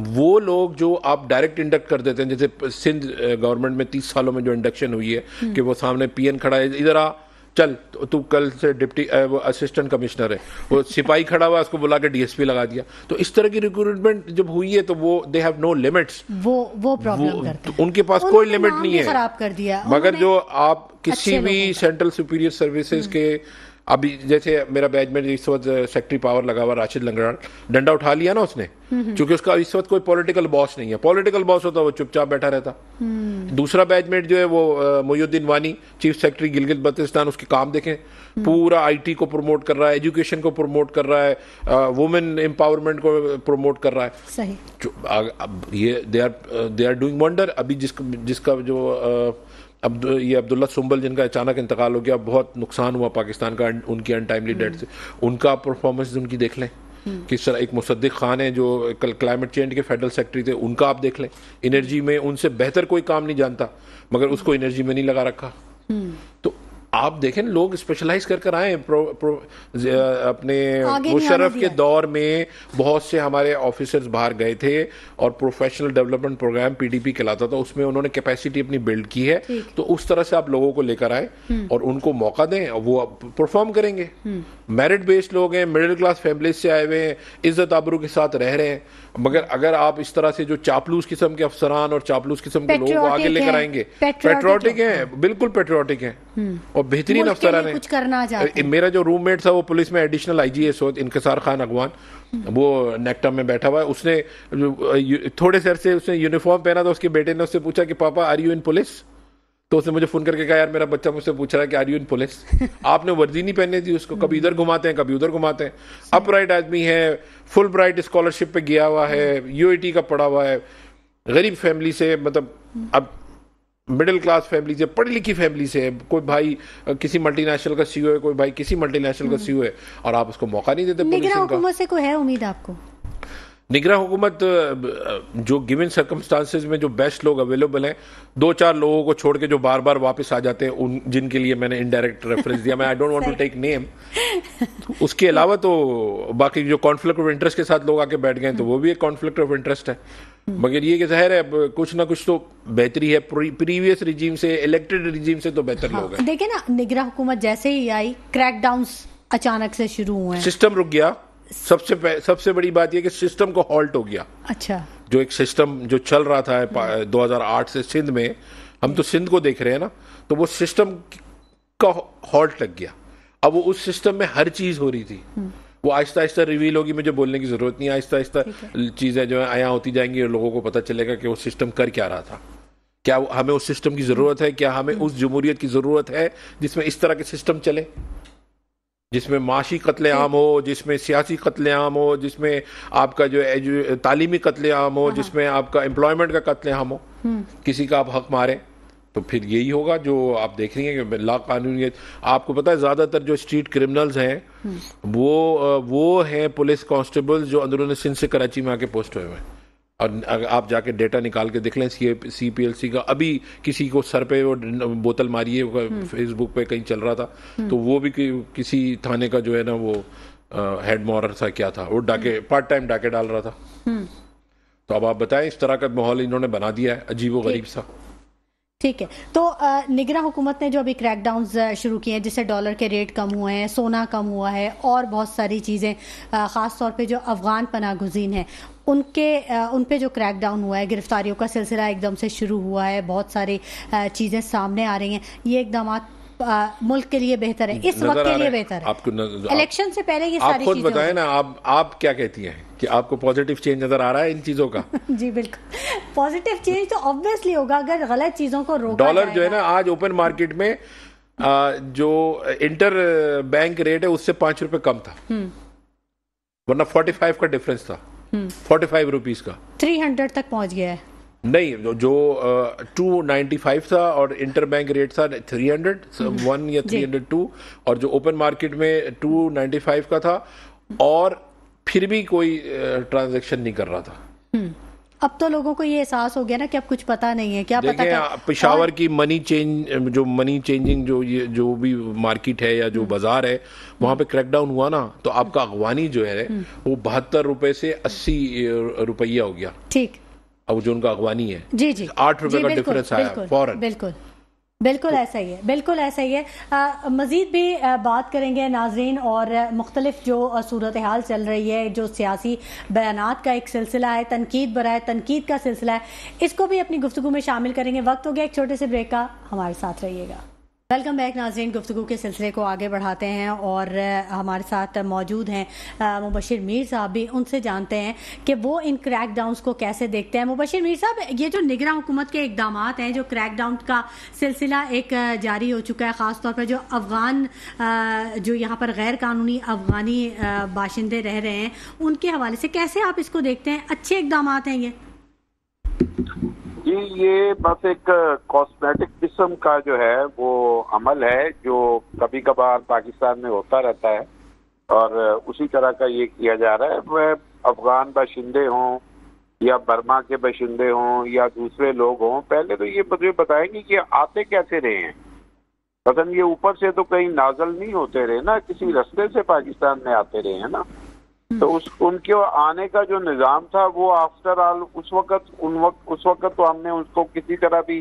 वो लोग जो आप डायरेक्ट इंडक्ट कर देते हैं, जैसे सिंध गवर्नमेंट में 30 सालों में जो इंडक्शन हुई है कि वो सामने पीएन खड़ा है, इधर आ चल, तू कल से डिप्टी असिस्टेंट कमिश्नर है, वो सिपाही खड़ा हुआ, उसको बुला के डीएसपी लगा दिया। तो इस तरह की रिक्रूटमेंट जब हुई है तो वो दे हैव नो लिमिट्स, वो प्रॉब्लम करते हैं, उनके पास कोई लिमिट नहीं है, खराब कर दिया। मगर जो आप किसी भी सेंट्रल सुपीरियर सर्विसेज के, अभी जैसे मेरा बैचमेट इस वक्त सेक्रेटरी पावर लगा हुआ राशिद लंगड़ाल, डंडा उठा लिया ना उसने, क्योंकि उसका इस वक्त कोई पॉलिटिकल बॉस नहीं है। पॉलिटिकल बॉस होता वो चुपचाप बैठा रहता। दूसरा बैचमेट जो है वो मोयुद्दीन वानी, चीफ सेक्रेटरी गिलगित बल्तिस्तान, उसके काम देखें, पूरा आईटी को प्रमोट कर रहा है, एजुकेशन को प्रमोट कर रहा है, वुमेन एम्पावरमेंट को प्रमोट कर रहा है। सही, ये दे आर डूइंग वंडर। अभी जिसका जो ये अब्दुल्ला सुंबल, जिनका अचानक इंतकाल हो गया, बहुत नुकसान हुआ पाकिस्तान का उनकी अनटाइमली डेथ से, उनका परफॉर्मेंस उनकी देख लें किस तरह। एक मुसद्दिक खान है जो कल क्लाइमेट चेंज के फेडरल सेक्रेटरी थे, उनका आप देख लें, एनर्जी में उनसे बेहतर कोई काम नहीं जानता, मगर उसको एनर्जी में नहीं लगा रखा। तो आप देखें, लोग स्पेशलाइज कर आए। अपने मुशर्रफ के दौर में बहुत से हमारे ऑफिसर्स बाहर गए थे, और प्रोफेशनल डेवलपमेंट प्रोग्राम पीडीपी कहलाता था, उसमें उन्होंने कैपेसिटी अपनी बिल्ड की है। तो उस तरह से आप लोगों को लेकर आए और उनको मौका दें, और वो परफॉर्म करेंगे। मेरिट बेस्ड लोग हैं, मिडिल क्लास फैमिली से आए हुए हैं, इज्जत आबरू के साथ रह रहे हैं। मगर अगर आप इस तरह से जो चापलूस किस्म के अफसरान और चापलूस किस्म के लोगों को आगे लेकर आएंगे, पेट्रियोटिक हैं, बिल्कुल पेट्रियोटिक हैं और बेहतरीन अफसरान हैं, कुछ करना चाहते हैं। मेरा जो रूममेट था वो पुलिस में एडिशनल आईजी है इनकसार खान अगवान, वो नेक्टा में बैठा हुआ है। उसने थोड़े से अरसे उसने यूनिफॉर्म पहना था, उसके बेटे ने उससे पूछा कि पापा आर यू इन पुलिस? तो उसने मुझे फोन करके कहा, यार मेरा बच्चा मुझसे पूछ रहा है कि आर यू इन पुलिस? आपने वर्दी नहीं पहननी थी उसको, कभी इधर घुमाते हैं कभी उधर घुमाते हैं। अपराइट आदमी है, फुल ब्राइट स्कॉलरशिप पे गया हुआ है, यूएटी का पढ़ा हुआ है, गरीब फैमिली से, मतलब अब मिडिल क्लास फैमिली से, पढ़ी लिखी फैमिली से, कोई भाई किसी मल्टीनेशनल का सीईओ है, कोई भाई किसी मल्टीनेशनल का सीईओ है, और आप उसको मौका नहीं देते। निगरान हुकूमत से कोई है उम्मीद आपको? निगरान हुकूमत जो गिवन सर्कमस्टांसेस में जो बेस्ट लोग अवेलेबल हैं, 2-4 लोगों को छोड़ के जो बार बार वापस आ जाते हैं, उन जिनके लिए मैंने इनडायरेक्ट रेफरेंस दिया, मैं I don't want to take name. उसके अलावा तो बाकी जो कॉन्फ्लिक्ट ऑफ इंटरेस्ट के साथ लोग आके बैठ गए तो वो भी एक कॉन्फ्लिक्ट ऑफ इंटरेस्ट है। मगर ये कि जाहिर है अब कुछ ना कुछ तो बेहतरी है, प्रीवियस रिजीम से, इलेक्टेड रिजीम से तो बेहतर लोग हैं। देखिए ना, निगरान हुकूमत जैसे ही आई, क्रैकडाउन्स अचानक से शुरू हुए, सिस्टम रुक गया। सबसे बड़ी बात यह कि सिस्टम को हॉल्ट हो गया। अच्छा, जो एक सिस्टम जो चल रहा था 2008 से सिंध में, हम तो सिंध को देख रहे हैं ना, तो वो सिस्टम का हॉल्ट लग गया। अब वो उस सिस्टम में हर चीज हो रही थी, वो आहिस्ता आहिस्ता रिवील होगी, मुझे बोलने की जरूरत नहीं, आहिस्ता आहिस्ता चीजें जो है आया होती जाएंगी और लोगों को पता चलेगा कि वो सिस्टम कर क्या रहा था, क्या हमें उस सिस्टम की जरूरत है, क्या हमें उस जमहूरियत की जरूरत है जिसमें इस तरह के सिस्टम चले, जिसमें माशी कत्लेआम हो, जिसमें सियासी कत्लेआम हो, जिसमें आपका जो तालीमी कत्लेआम हो, जिसमें आपका एम्प्लॉयमेंट का कत्लेआम हो, किसी का आप हक मारें, तो फिर यही होगा जो आप देख रही हैं कि लाकानूनीयत। आपको पता है ज्यादातर जो स्ट्रीट क्रिमिनल्स हैं वो हैं पुलिस कांस्टेबल्स जो अंदरूनी सिंध से कराची में आके पोस्ट हुए हैं। और अगर आप जाके डेटा निकाल के देख लें CPLC का, अभी किसी को सर पे वो बोतल मारी है, फेसबुक पे कहीं चल रहा था, तो वो भी किसी थाने का जो है ना वो हेड मॉरर था, क्या था वो, डाके पार्ट टाइम डाके डाल रहा था। तो अब आप बताएं, इस तरह का माहौल इन्होंने बना दिया है अजीबो गरीब सा। ठीक है, तो निगरान हुकूमत ने जो अभी क्रैकडाउन्स शुरू किए हैं, जिससे डॉलर के रेट कम हुए हैं, सोना कम हुआ है और बहुत सारी चीज़ें, ख़ास तौर पे जो अफ़गान पनाह गुज़ीन हैं उन पे जो क्रैकडाउन हुआ है, गिरफ्तारियों का सिलसिला एकदम से शुरू हुआ है, बहुत सारी चीज़ें सामने आ रही हैं। ये इकदाम मुल्क के लिए बेहतर है, इस वक्त के लिए बेहतर है, इलेक्शन से पहले ये सारी चीजें। आप खुद बताएं ना, आप क्या कहती हैं कि आपको पॉजिटिव चेंज नजर आ रहा है इन चीजों का? जी बिल्कुल, पॉजिटिव चेंज तो ऑब्वियसली होगा अगर गलत चीजों को रोका जाएगा। डॉलर जो है ना आज ओपन मार्केट में जो इंटर बैंक रेट है उससे 5 रुपए कम था, वरना 45 का डिफरेंस था, 45 रुपीज का 300 तक पहुंच गया है। नहीं, जो 295 था और इंटर बैंक रेट था 301 या 302, और जो ओपन मार्केट में 295 का था, और फिर भी कोई ट्रांजैक्शन नहीं कर रहा था। अब तो लोगों को ये एहसास हो गया ना कि अब कुछ पता नहीं है, क्या पता है। पेशावर की मनी चेंजिंग जो भी मार्केट है या जो बाजार है, वहां पे क्रैकडाउन हुआ ना, तो आपका अगवानी जो है वो 72 रुपए से 80 रुपया हो गया। ठीक, अब जो उनका अगवानी है जी 8 रुपए का डिफरेंस आया फौरन। बिल्कुल ऐसा ही है, बिल्कुल ऐसा ही है। मज़ीद भी बात करेंगे नाज़रीन, और मुख्तलिफ जो सूरत हाल चल रही है, जो सियासी बयानात का एक सिलसिला है, तनकीद बराए तनकीद का सिलसिला है, इसको भी अपनी गुफ्तगू में शामिल करेंगे। वक्त हो गया एक छोटे से ब्रेक का, हमारे साथ रहिएगा। वेलकम बैक नाज़रीन, गुफ्तगू के सिलसिले को आगे बढ़ाते हैं और हमारे साथ मौजूद हैं मुबशिर मीर साहब भी। उनसे जानते हैं कि वो इन क्रैकडाउन्स को कैसे देखते हैं। मुबशिर मीर साहब, ये जो निगरान हुकूमत के इकदाम हैं, जो क्रैकडाउन का सिलसिला एक जारी हो चुका है, ख़ास तौर पर जो अफ़गान जो यहाँ पर गैर कानूनी अफ़गानी बाशिंदे रह रहे हैं, उनके हवाले से कैसे आप इसको देखते हैं? अच्छे इकदाम हैं ये? जी, ये बस एक कॉस्मेटिक किस्म का जो है वो अमल है जो कभी कभार पाकिस्तान में होता रहता है, और उसी तरह का ये किया जा रहा है। वह अफगान बाशिंदे हों या बर्मा के बाशिंदे हों या दूसरे लोग हों, पहले तो ये मुझे बताएंगे कि आते कैसे रहे हैं। मतलब ये ऊपर से तो कहीं नाजल नहीं होते रहे ना, किसी रास्ते से पाकिस्तान में आते रहे हैं ना। तो उनके आने का जो निज़ाम था वो आफ्टर ऑल उस वक्त तो हमने उसको किसी तरह भी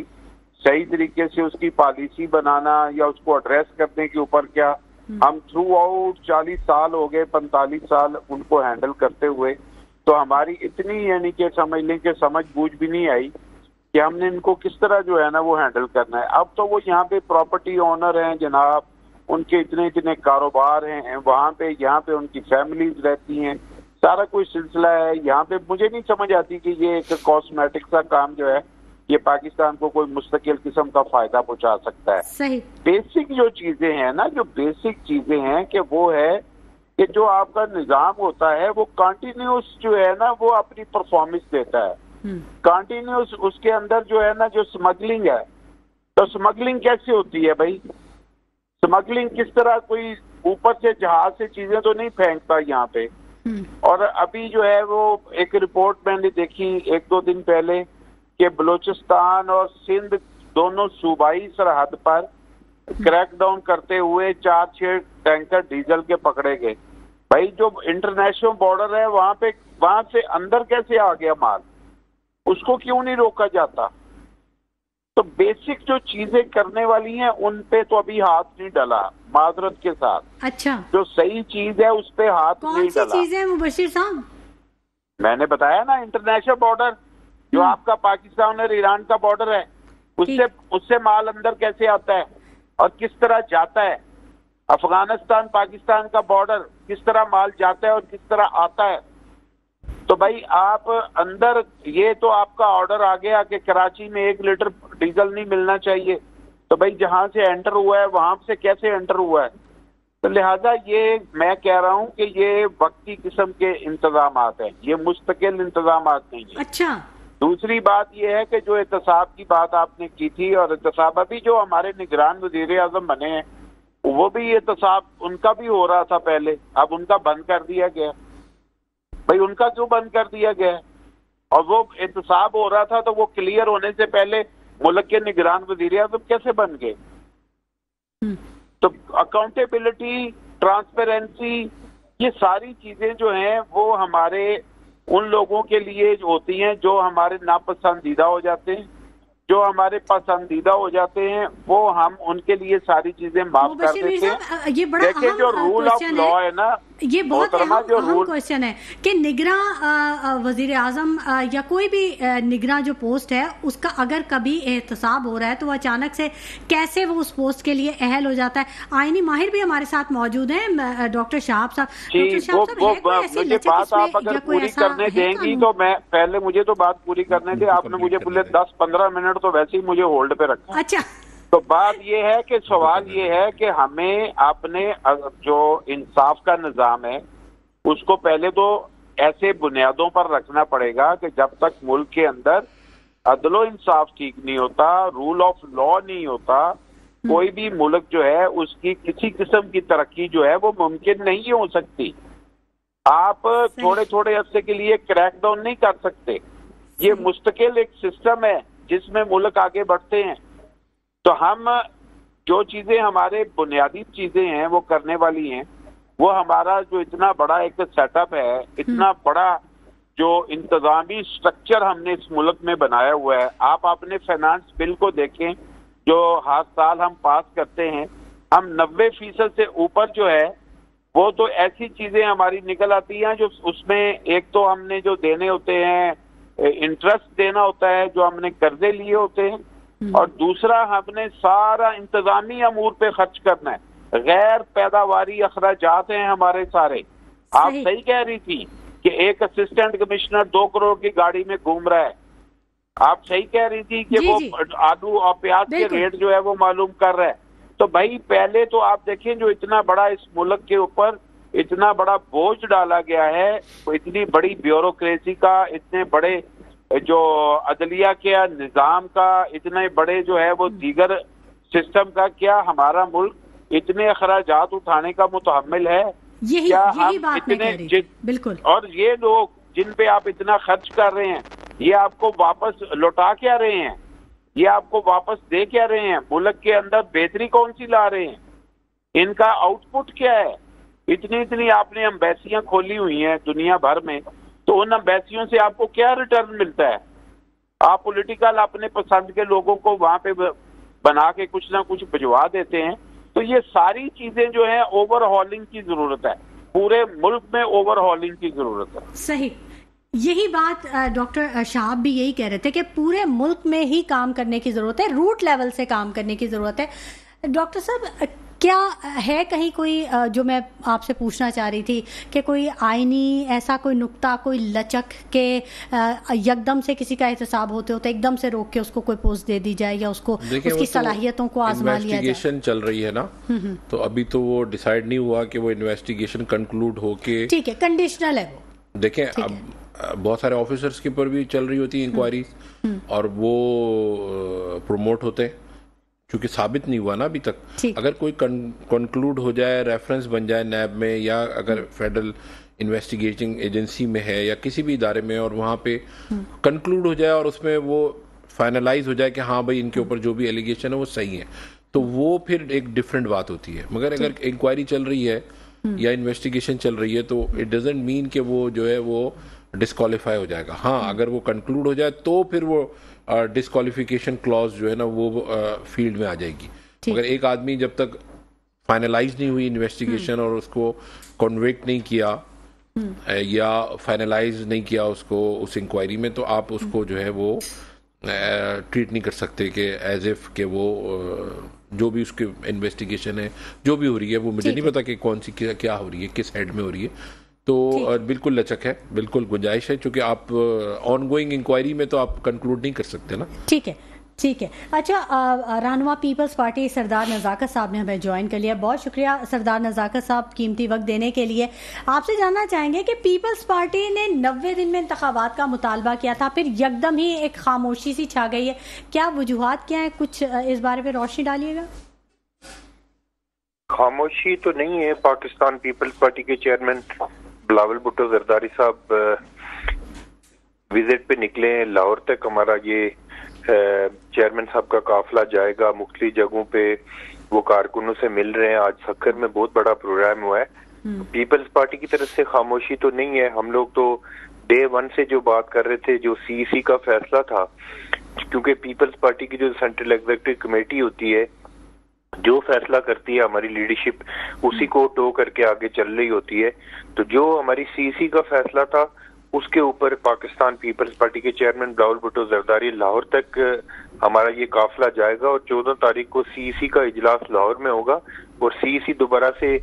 सही तरीके से उसकी पॉलिसी बनाना या उसको एड्रेस करने के ऊपर क्या, हम थ्रू आउट 40 साल हो गए, 45 साल उनको हैंडल करते हुए, तो हमारी इतनी यानी कि समझ लें कि समझ बूझ भी नहीं आई कि हमने इनको किस तरह जो है ना वो हैंडल करना है। अब तो वो यहाँ पे प्रॉपर्टी ओनर हैं जनाब, उनके इतने कारोबार हैं वहाँ पे, यहाँ पे उनकी फैमिलीज रहती हैं, सारा कोई सिलसिला है यहाँ पे। मुझे नहीं समझ आती कि ये एक कॉस्मेटिक सा काम जो है ये पाकिस्तान को कोई मुस्तकिल किस्म का फायदा पहुंचा सकता है। सही बेसिक जो चीजें हैं ना, जो बेसिक चीजें हैं कि वो है कि जो आपका निजाम होता है वो कंटिन्यूस जो है ना वो अपनी परफॉर्मेंस देता है, कंटिन्यूस। उसके अंदर जो है ना जो स्मगलिंग है, तो स्मगलिंग कैसे होती है भाई? स्मगलिंग किस तरह, कोई ऊपर से जहाज से चीजें तो नहीं फेंकता यहाँ पे। और अभी जो है वो एक रिपोर्ट मैंने देखी 1-2 दिन पहले कि बलूचिस्तान और सिंध दोनों सूबाई सरहद पर क्रैकडाउन करते हुए 4-6 टैंकर डीजल के पकड़े गए। भाई जो इंटरनेशनल बॉर्डर है वहां से अंदर कैसे आ गया माल, उसको क्यों नहीं रोका जाता? तो बेसिक जो चीजें करने वाली हैं उन पे तो अभी हाथ नहीं डाला, माजरत के साथ। अच्छा, जो सही चीज है उस पे हाथ नहीं डाला। कौन सी चीज है मुबशिर साहब? मैंने बताया ना, इंटरनेशनल बॉर्डर जो आपका पाकिस्तान और ईरान का बॉर्डर है, उससे माल अंदर कैसे आता है और किस तरह जाता है। अफगानिस्तान पाकिस्तान का बॉर्डर, किस तरह माल जाता है और किस तरह आता है। तो भाई आप अंदर, ये तो आपका ऑर्डर आ गया कि कराची में 1 लीटर डीजल नहीं मिलना चाहिए, तो भाई जहां से एंटर हुआ है वहां से कैसे एंटर हुआ है? तो लिहाजा ये मैं कह रहा हूं कि ये वक्ती किस्म के इंतजामात हैं, ये मुस्तकिल इंतजामात नहीं है। अच्छा, दूसरी बात यह है कि जो एहतसाब की बात आपने की थी, और एहतसाब अभी जो हमारे निगरान वजीर आजम बने हैं वो भी एहतसाब उनका भी हो रहा था पहले, अब उनका बंद कर दिया गया। भाई उनका क्यों बंद कर दिया गया? और वो एहतसाब हो रहा था तो वो क्लियर होने से पहले मुल्क के निगरान वजीर आजम कैसे बन गए? तो अकाउंटेबिलिटी, ट्रांसपेरेंसी, ये सारी चीजें जो हैं वो हमारे उन लोगों के लिए होती हैं जो हमारे नापसंदीदा हो जाते हैं। जो हमारे पसंदीदा हो जाते हैं वो हम उनके लिए सारी चीजें माफ कर देते हैं। ये बड़ा देखिए जो रूल ऑफ लॉ है ना, ये बहुत अहम क्वेश्चन है कि निगरां वजीर आजम या कोई भी निगरां जो पोस्ट है उसका अगर कभी एहतसाब हो रहा है तो अचानक से कैसे वो उस पोस्ट के लिए अहल हो जाता है। आईनी माहिर भी हमारे साथ मौजूद हैं, डॉक्टर शहाब साहब। मुझे बात आप अगर पूरी करने देंगी तो मैं पहले, मुझे तो बात पूरी करने दे। आपने मुझे पूरे 10-15 मिनट तो वैसे ही मुझे होल्ड पे रखा। अच्छा, तो बात ये है कि सवाल ये है कि हमें अपने जो इंसाफ का निज़ाम है उसको पहले तो ऐसे बुनियादों पर रखना पड़ेगा कि जब तक मुल्क के अंदर अदलो इंसाफ ठीक नहीं होता, रूल ऑफ लॉ नहीं होता, कोई भी मुल्क जो है उसकी किसी किस्म की तरक्की जो है वो मुमकिन नहीं हो सकती। आप थोड़े थोड़े अरसे के लिए क्रैकडाउन नहीं कर सकते। ये मुस्तकिल एक सिस्टम है जिसमें मुल्क आगे बढ़ते हैं। तो हम जो चीजें हमारे बुनियादी चीजें हैं वो करने वाली हैं। वो हमारा जो इतना बड़ा एक सेटअप है, इतना बड़ा जो इंतजामी स्ट्रक्चर हमने इस मुल्क में बनाया हुआ है। आप अपने फाइनेंस बिल को देखें जो हर साल हम पास करते हैं, हम 90% से ऊपर जो है वो तो ऐसी चीजें हमारी निकल आती हैं जो उसमें एक तो हमने जो देने होते हैं, इंटरेस्ट देना होता है जो हमने कर्जे लिए होते हैं, और दूसरा हमने सारा इंतजामी अमूर पे खर्च करना है। गैर पैदावारी अखराजात हैं हमारे सारे। आप सही कह रही थी कि एक असिस्टेंट कमिश्नर 2 करोड़ की गाड़ी में घूम रहा है। आप सही कह रही थी कि वो आलू और प्याज के रेट जो है वो मालूम कर रहा है। तो भाई पहले तो आप देखें जो इतना बड़ा इस मुल्क के ऊपर इतना बड़ा बोझ डाला गया है, इतनी बड़ी ब्यूरोक्रेसी का, इतने बड़े जो अदलिया के निज़ाम का, इतने बड़े जो है वो दीगर सिस्टम का, क्या हमारा मुल्क इतने अखराजात उठाने का मुतहम्मिल है? क्या हम इतने बिल्कुल, और ये लोग जिन पे आप इतना खर्च कर रहे हैं ये आपको वापस लौटा क्या रहे हैं? ये आपको वापस दे क्या रहे हैं? मुल्क के अंदर बेहतरी कौन सी ला रहे हैं? इनका आउटपुट क्या है? इतनी आपने एम्बेसियां खोली हुई हैं दुनिया भर में, तो उन एम्बेसियों से आपको क्या रिटर्न मिलता है? आप पॉलिटिकल अपने पसंद के लोगों को वहां पे बना के कुछ ना कुछ भिजवा देते हैं। तो ये सारी चीजें जो है ओवरहॉलिंग की जरूरत है, पूरे मुल्क में ओवरहॉलिंग की जरूरत है। सही, यही बात डॉक्टर शहाब भी यही कह रहे थे कि पूरे मुल्क में ही काम करने की जरूरत है, रूट लेवल से काम करने की जरूरत है। डॉक्टर साहब, क्या है कहीं कोई जो मैं आपसे पूछना चाह रही थी कि कोई आईनी ऐसा कोई नुक्ता, कोई लचक के यकदम से किसी का एहतसाब होते होते एकदम से रोक के उसको कोई पोस्ट दे दी जाए या उसको उसकी सलाहियतों को आजमा लिया जाए? इन्वेस्टिगेशन चल रही है ना, तो अभी तो वो डिसाइड नहीं हुआ कि वो इन्वेस्टिगेशन कंक्लूड होके, ठीक है, कंडीशनल है वो। देखें अब बहुत सारे ऑफिसर्स के ऊपर भी चल रही होती है इंक्वायरीज और वो प्रमोट होते हैं, क्योंकि साबित नहीं हुआ ना अभी तक। अगर कोई कंक्लूड हो जाए, रेफरेंस बन जाए नैब में, या अगर फेडरल इन्वेस्टिगेटिंग एजेंसी में है या किसी भी इदारे में, और वहाँ पे कंक्लूड हो जाए और उसमें वो फाइनलाइज हो जाए कि हाँ भाई इनके ऊपर जो भी एलिगेशन है वो सही है, तो वो फिर एक डिफरेंट बात होती है। मगर अगर इंक्वायरी चल रही है या इन्वेस्टिगेशन चल रही है तो इट डजंट मीन कि वो जो है वो डिस्क्वालीफाई हो जाएगा। हाँ, अगर वो कंक्लूड हो जाए तो फिर वो डिस्क्वालिफिकेशन क्लॉज जो है ना वो फील्ड में आ जाएगी। मगर एक आदमी जब तक फाइनलाइज नहीं हुई इन्वेस्टिगेशन और उसको कन्विक्ट नहीं किया या फाइनलाइज नहीं किया उसको उस इंक्वायरी में, तो आप उसको जो है वो ट्रीट नहीं कर सकते कि एज इफ के वो जो भी उसके इन्वेस्टिगेशन है जो भी हो रही है वो मुझे नहीं पता कि कौन सी क्या हो रही है, किस हेड में हो रही है। तो बिल्कुल लचक है, बिल्कुल गुंजाइश है, क्योंकि आप ऑनगोइंग इंक्वायरी में तो आप कंक्लूड नहीं कर सकते ना। ठीक है, ठीक है। अच्छा, रहनुमा पीपल्स पार्टी सरदार नज़ाकत साहब ने हमें ज्वाइन कर लिया। बहुत शुक्रिया सरदार नज़ाकत साहब कीमती वक्त देने के लिए। आपसे जानना चाहेंगे कि पीपल्स पार्टी ने 90 दिन में इंतखाबात का मुतालबा किया था, फिर यकदम ही एक खामोशी सी छा गई है, क्या वजूहात क्या है, कुछ इस बारे में रोशनी डालिएगा। खामोशी तो नहीं है। पाकिस्तान पीपल्स पार्टी के चेयरमैन बिलावल भुट्टो जरदारी साहब विजिट पे निकले हैं लाहौर तक। हमारा ये चेयरमैन साहब का काफिला जाएगा, मुख्तलिफ जगहों पे वो कारकुनों से मिल रहे हैं। आज सक्कर में बहुत बड़ा प्रोग्राम हुआ है। पीपल्स पार्टी की तरफ से खामोशी तो नहीं है। हम लोग तो डे 1 से जो बात कर रहे थे, जो CEC का फैसला था, क्योंकि पीपल्स पार्टी की जो सेंट्रल एग्जीक्यूटिव कमेटी होती है, जो फैसला करती है हमारी लीडरशिप उसी को टो करके आगे चल रही होती है। तो जो हमारी CEC का फैसला था उसके ऊपर पाकिस्तान पीपल्स पार्टी के चेयरमैन बिलावल भुट्टो जरदारी लाहौर तक हमारा ये काफिला जाएगा और 14 तारीख को CEC का इजलास लाहौर में होगा। और CEC दोबारा से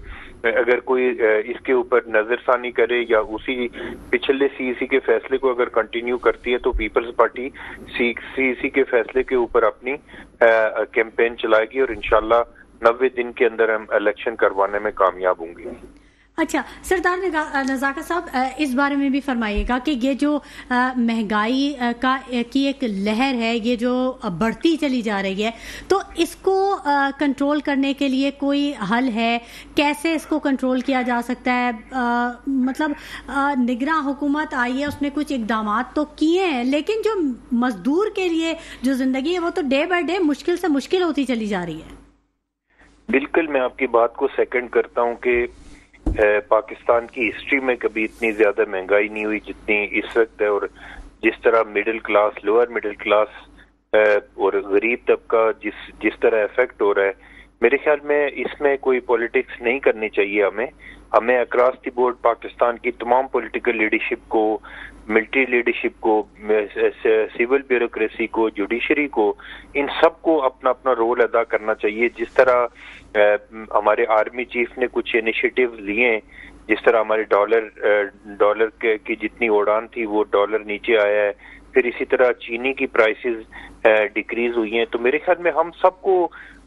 अगर कोई इसके ऊपर नजरसानी करे या उसी पिछले CEC के फैसले को अगर कंटिन्यू करती है तो पीपल्स पार्टी CEC के फैसले के ऊपर अपनी कैंपेन चलाएगी और इंशाल्लाह 90 दिन के अंदर हम इलेक्शन करवाने में कामयाब होंगे। अच्छा, सरदार नज़ाकत साहब, इस बारे में भी फरमाइएगा कि ये जो महंगाई की एक लहर है, ये जो बढ़ती चली जा रही है, तो इसको कंट्रोल करने के लिए कोई हल है? कैसे इसको कंट्रोल किया जा सकता है? मतलब निगरां हुकूमत आई है, उसने कुछ इकदाम तो किए हैं, लेकिन जो मजदूर के लिए जो जिंदगी है वो तो डे बाय डे मुश्किल से मुश्किल होती चली जा रही है। बिल्कुल, मैं आपकी बात को सेकंड करता हूँ कि पाकिस्तान की हिस्ट्री में कभी इतनी ज्यादा महंगाई नहीं हुई जितनी इस वक्त है। और जिस तरह middle class, lower middle class और गरीब तबका जिस तरह इफेक्ट हो रहा है, मेरे ख्याल में इसमें कोई पॉलिटिक्स नहीं करनी चाहिए। हमें अक्रॉस द बोर्ड पाकिस्तान की तमाम पॉलिटिकल लीडरशिप को, मिलिट्री लीडरशिप को, सिविल ब्यूरोक्रेसी को, जुडिशरी को, इन सब को अपना अपना रोल अदा करना चाहिए। जिस तरह हमारे आर्मी चीफ ने कुछ इनिशिएटिव लिए, जिस तरह हमारे डॉलर की जितनी उड़ान थी वो डॉलर नीचे आया है, फिर इसी तरह चीनी की प्राइसेस डिक्रीज हुई हैं। तो मेरे ख्याल में हम सबको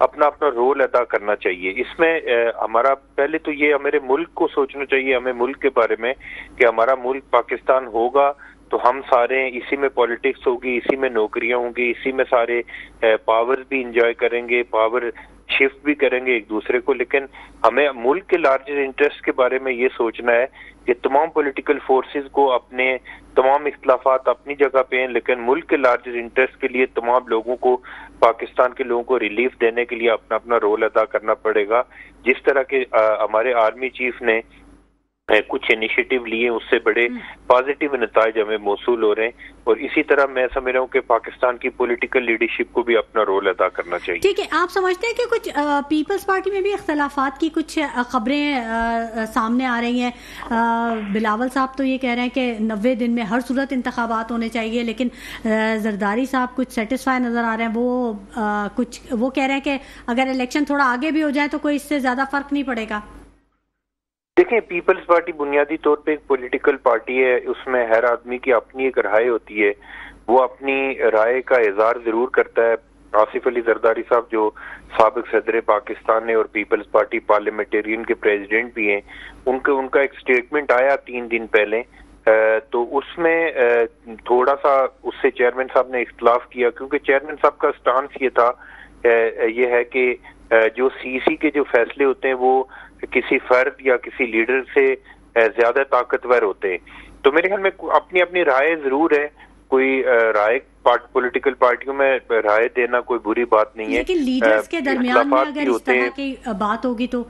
अपना अपना रोल अदा करना चाहिए। इसमें हमारा पहले तो ये हमारे मुल्क को सोचना चाहिए, हमें मुल्क के बारे में, कि हमारा मुल्क पाकिस्तान होगा तो हम सारे इसी में पॉलिटिक्स होगी, इसी में नौकरियां होंगी, इसी में सारे पावर्स भी इंजॉय करेंगे, पावर शिफ्ट भी करेंगे एक दूसरे को। लेकिन हमें मुल्क के लार्जर इंटरेस्ट के बारे में ये सोचना है कि तमाम पॉलिटिकल फोर्सेस को अपने तमाम इख्तलाफात अपनी जगह पे हैं, लेकिन मुल्क के लार्जर इंटरेस्ट के लिए तमाम लोगों को, पाकिस्तान के लोगों को रिलीफ देने के लिए अपना अपना रोल अदा करना पड़ेगा। जिस तरह के हमारे आर्मी चीफ ने कुछ इनिशिएटिव लिए, उससे बड़े पॉजिटिव नताइज हमें मौसूल हो रहे हैं। और इसी तरह मैं समझ रहा हूँ कि पाकिस्तान की पॉलिटिकल लीडरशिप को भी अपना रोल अदा करना चाहिए। ठीक है, आप समझते हैं कि कुछ पीपल्स पार्टी में भी इख्तलाफात की कुछ खबरें सामने आ रही हैं? बिलावल साहब तो ये कह रहे हैं कि 90 दिन में हर सूरत इंतखाबात होने चाहिए, लेकिन जरदारी साहब कुछ सेटिस्फाई नजर आ रहे हैं। वो कह रहे हैं कि अगर इलेक्शन थोड़ा आगे भी हो जाए तो कोई इससे ज्यादा फर्क नहीं पड़ेगा। देखें, पीपल्स पार्टी बुनियादी तौर पे एक पॉलिटिकल पार्टी है। उसमें हर आदमी की अपनी एक राय होती है, वो अपनी राय का इजहार जरूर करता है। आसिफ अली जरदारी साहब जो साबिक सदर पाकिस्तान है और पीपल्स पार्टी पार्लियामेंटेरियन के प्रेसिडेंट भी हैं, उनका एक स्टेटमेंट आया 3 दिन पहले, तो उसमें थोड़ा सा उससे चेयरमैन साहब ने इख्तलाफ किया, क्योंकि चेयरमैन साहब का स्टांस ये था, ये है कि जो CEC के जो फैसले होते हैं वो किसी फर्द या किसी लीडर से ज्यादा ताकतवर होते हैं। तो मेरे ख्याल में अपनी अपनी राय जरूर है। कोई राय पॉलिटिकल पार्टियों में राय देना कोई बुरी बात नहीं है, लेकिन लीडर्स के दरमियान में अगर इस तरह की बात होगी तो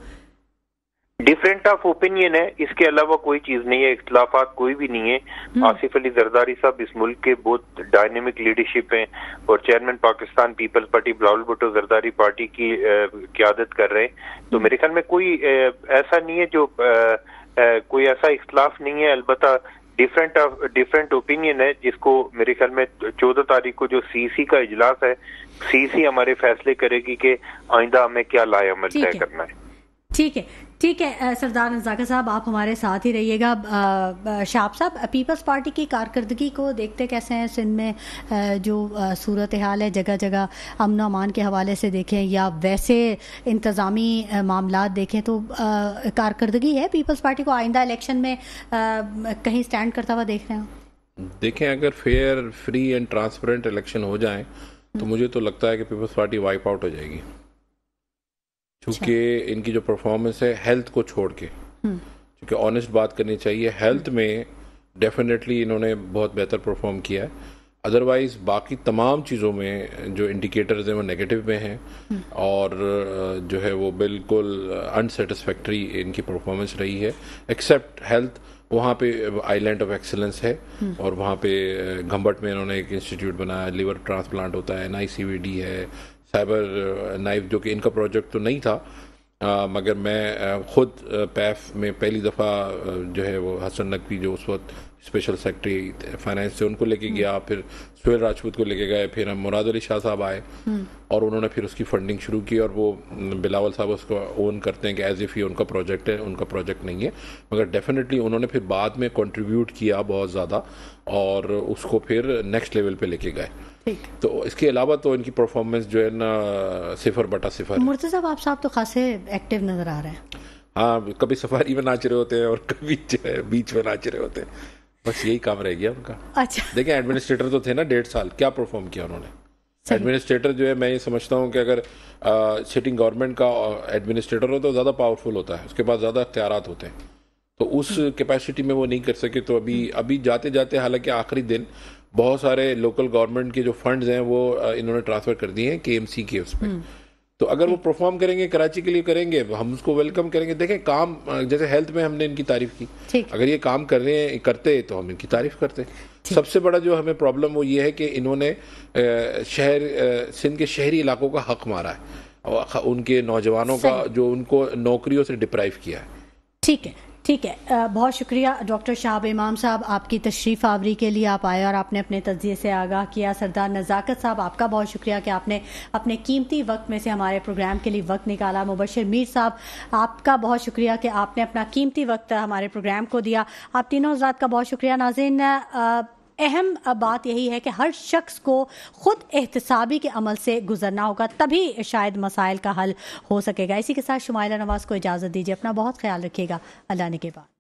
डिफरेंट ऑफ ओपिनियन है, इसके अलावा कोई चीज नहीं है, इख्तलाफात कोई भी नहीं है। आसिफ अली जरदारी साहब इस मुल्क के बहुत डायनेमिक लीडरशिप हैं और चेयरमैन पाकिस्तान पीपल्स पार्टी बिलावल भुट्टो जरदारी पार्टी की क़यादत कर रहे हैं। तो मेरे ख्याल में कोई ऐसा नहीं है जो कोई ऐसा इख्तलाफ नहीं है। अलबत्ता डिफरेंट ओपिनियन है, जिसको मेरे ख्याल में 14 तारीख को जो CEC का इजलास है, CEC हमारे फैसले करेगी कि आइंदा हमें क्या लाए अमल तय करना है। ठीक है। ठीक है सरदार नज़ाकत साहब, आप हमारे साथ ही रहिएगा। शाह साहब, पीपल्स पार्टी की कारकर्दगी को देखते कैसे हैं सिंध में? जो सूरत हाल है, जगह जगह अमन अमान के हवाले से देखें या वैसे इंतज़ामी मामलात देखें, तो कारकर्दगी है पीपल्स पार्टी को आइंदा इलेक्शन में कहीं स्टैंड करता हुआ देख रहे हैं? देखें, अगर fair, free and transparent election हो जाए तो मुझे तो लगता है कि पीपल्स पार्टी वाइप आउट हो जाएगी, क्योंकि इनकी जो परफॉर्मेंस है हेल्थ को छोड़ के, क्योंकि ऑनेस्ट बात करनी चाहिए, हेल्थ में डेफिनेटली इन्होंने बहुत बेहतर परफॉर्म किया है। अदरवाइज बाकी तमाम चीज़ों में जो इंडिकेटर्स हैं वो नेगेटिव में हैं और जो है वो बिल्कुल अनसेटिस्फैक्ट्री इनकी परफॉर्मेंस रही है, एक्सेप्ट हेल्थ। वहाँ पे आइलैंड ऑफ एक्सीलेंस है और वहाँ पे घंबट में इन्होंने एक इंस्टीट्यूट बनाया, लिवर ट्रांसप्लांट होता है, NICVD है, साइबर नाइफ, जो कि इनका प्रोजेक्ट तो नहीं था, मगर मैं खुद पैफ में पहली दफ़ा जो है वो हसन नकवी जो उस वक्त स्पेशल सेक्रेटरी फाइनेंस से, उनको लेके गया, फिर सुहेल राजपूत को लेके गए, फिर हम मुराद अली शाह साहब आए और उन्होंने फिर उसकी फंडिंग शुरू की। और वो बिलावल साहब उसको ओन करते हैं कि एज इफ़ ये उनका प्रोजेक्ट है, उनका प्रोजेक्ट नहीं है, मगर डेफिनेटली उन्होंने फिर बाद में कंट्रीब्यूट किया बहुत ज़्यादा और उसको फिर नेक्स्ट लेवल पे लेके गए। तो इसके अलावा तो इनकी परफॉर्मेंस जो है ना 0/0। मुर्तज़ा साहब तो खासे एक्टिव नज़र आ रहे हैं। हाँ, कभी सफारी में नाच रहे होते हैं और कभी जो है बीच में नाच रहे होते हैं, बस यही काम रह गया उनका। अच्छा, देखें, एडमिनिस्ट्रेटर तो थे ना 1.5 साल, क्या परफॉर्म किया उन्होंने? एडमिनिस्ट्रेटर जो है, मैं ये समझता हूँ कि अगर सिटिंग गवर्नमेंट का एडमिनिस्ट्रेटर हो तो ज़्यादा पावरफुल होता है, उसके पास ज़्यादा अख्तियारात होते हैं, तो उस कैपेसिटी में वो नहीं कर सके। तो अभी जाते जाते, हालांकि आखिरी दिन, बहुत सारे लोकल गवर्नमेंट के जो फंड्स हैं वो इन्होंने ट्रांसफर कर दिए हैं KMC के उस पर। तो अगर वो परफॉर्म करेंगे, कराची के लिए करेंगे, हम उसको वेलकम करेंगे। देखें, काम जैसे हेल्थ में हमने इनकी तारीफ की, अगर ये काम कर रहे हैं, करते तो हम इनकी तारीफ करते। सबसे बड़ा जो हमें प्रॉब्लम वो ये है कि इन्होंने सिंध के शहरी इलाकों का हक मारा है और उनके नौजवानों का जो उनको नौकरियों से डिप्राइव किया है। ठीक है, ठीक है, बहुत शुक्रिया डॉक्टर शाह इमाम साहब, आपकी तशरीफ़ आवरी के लिए। आप आए और आपने अपने तज्ज़िये से आगाह किया। सरदार नज़ाकत साहब, आपका बहुत शुक्रिया कि आपने अपने कीमती वक्त में से हमारे प्रोग्राम के लिए वक्त निकाला। मुबशर मीर साहब, आपका बहुत शुक्रिया कि आपने अपना कीमती वक्त हमारे प्रोग्राम को दिया। आप तीनों हज़रात का बहुत शुक्रिया। नाज़रीन, अहम बात यही है कि हर शख्स को खुद एहतसाबी के अमल से गुजरना होगा, तभी शायद मसाइल का हल हो सकेगा। इसी के साथ शुमाइला नवाज़ को इजाज़त दीजिए। अपना बहुत ख्याल रखिएगा। अल्लाह ने के बाद।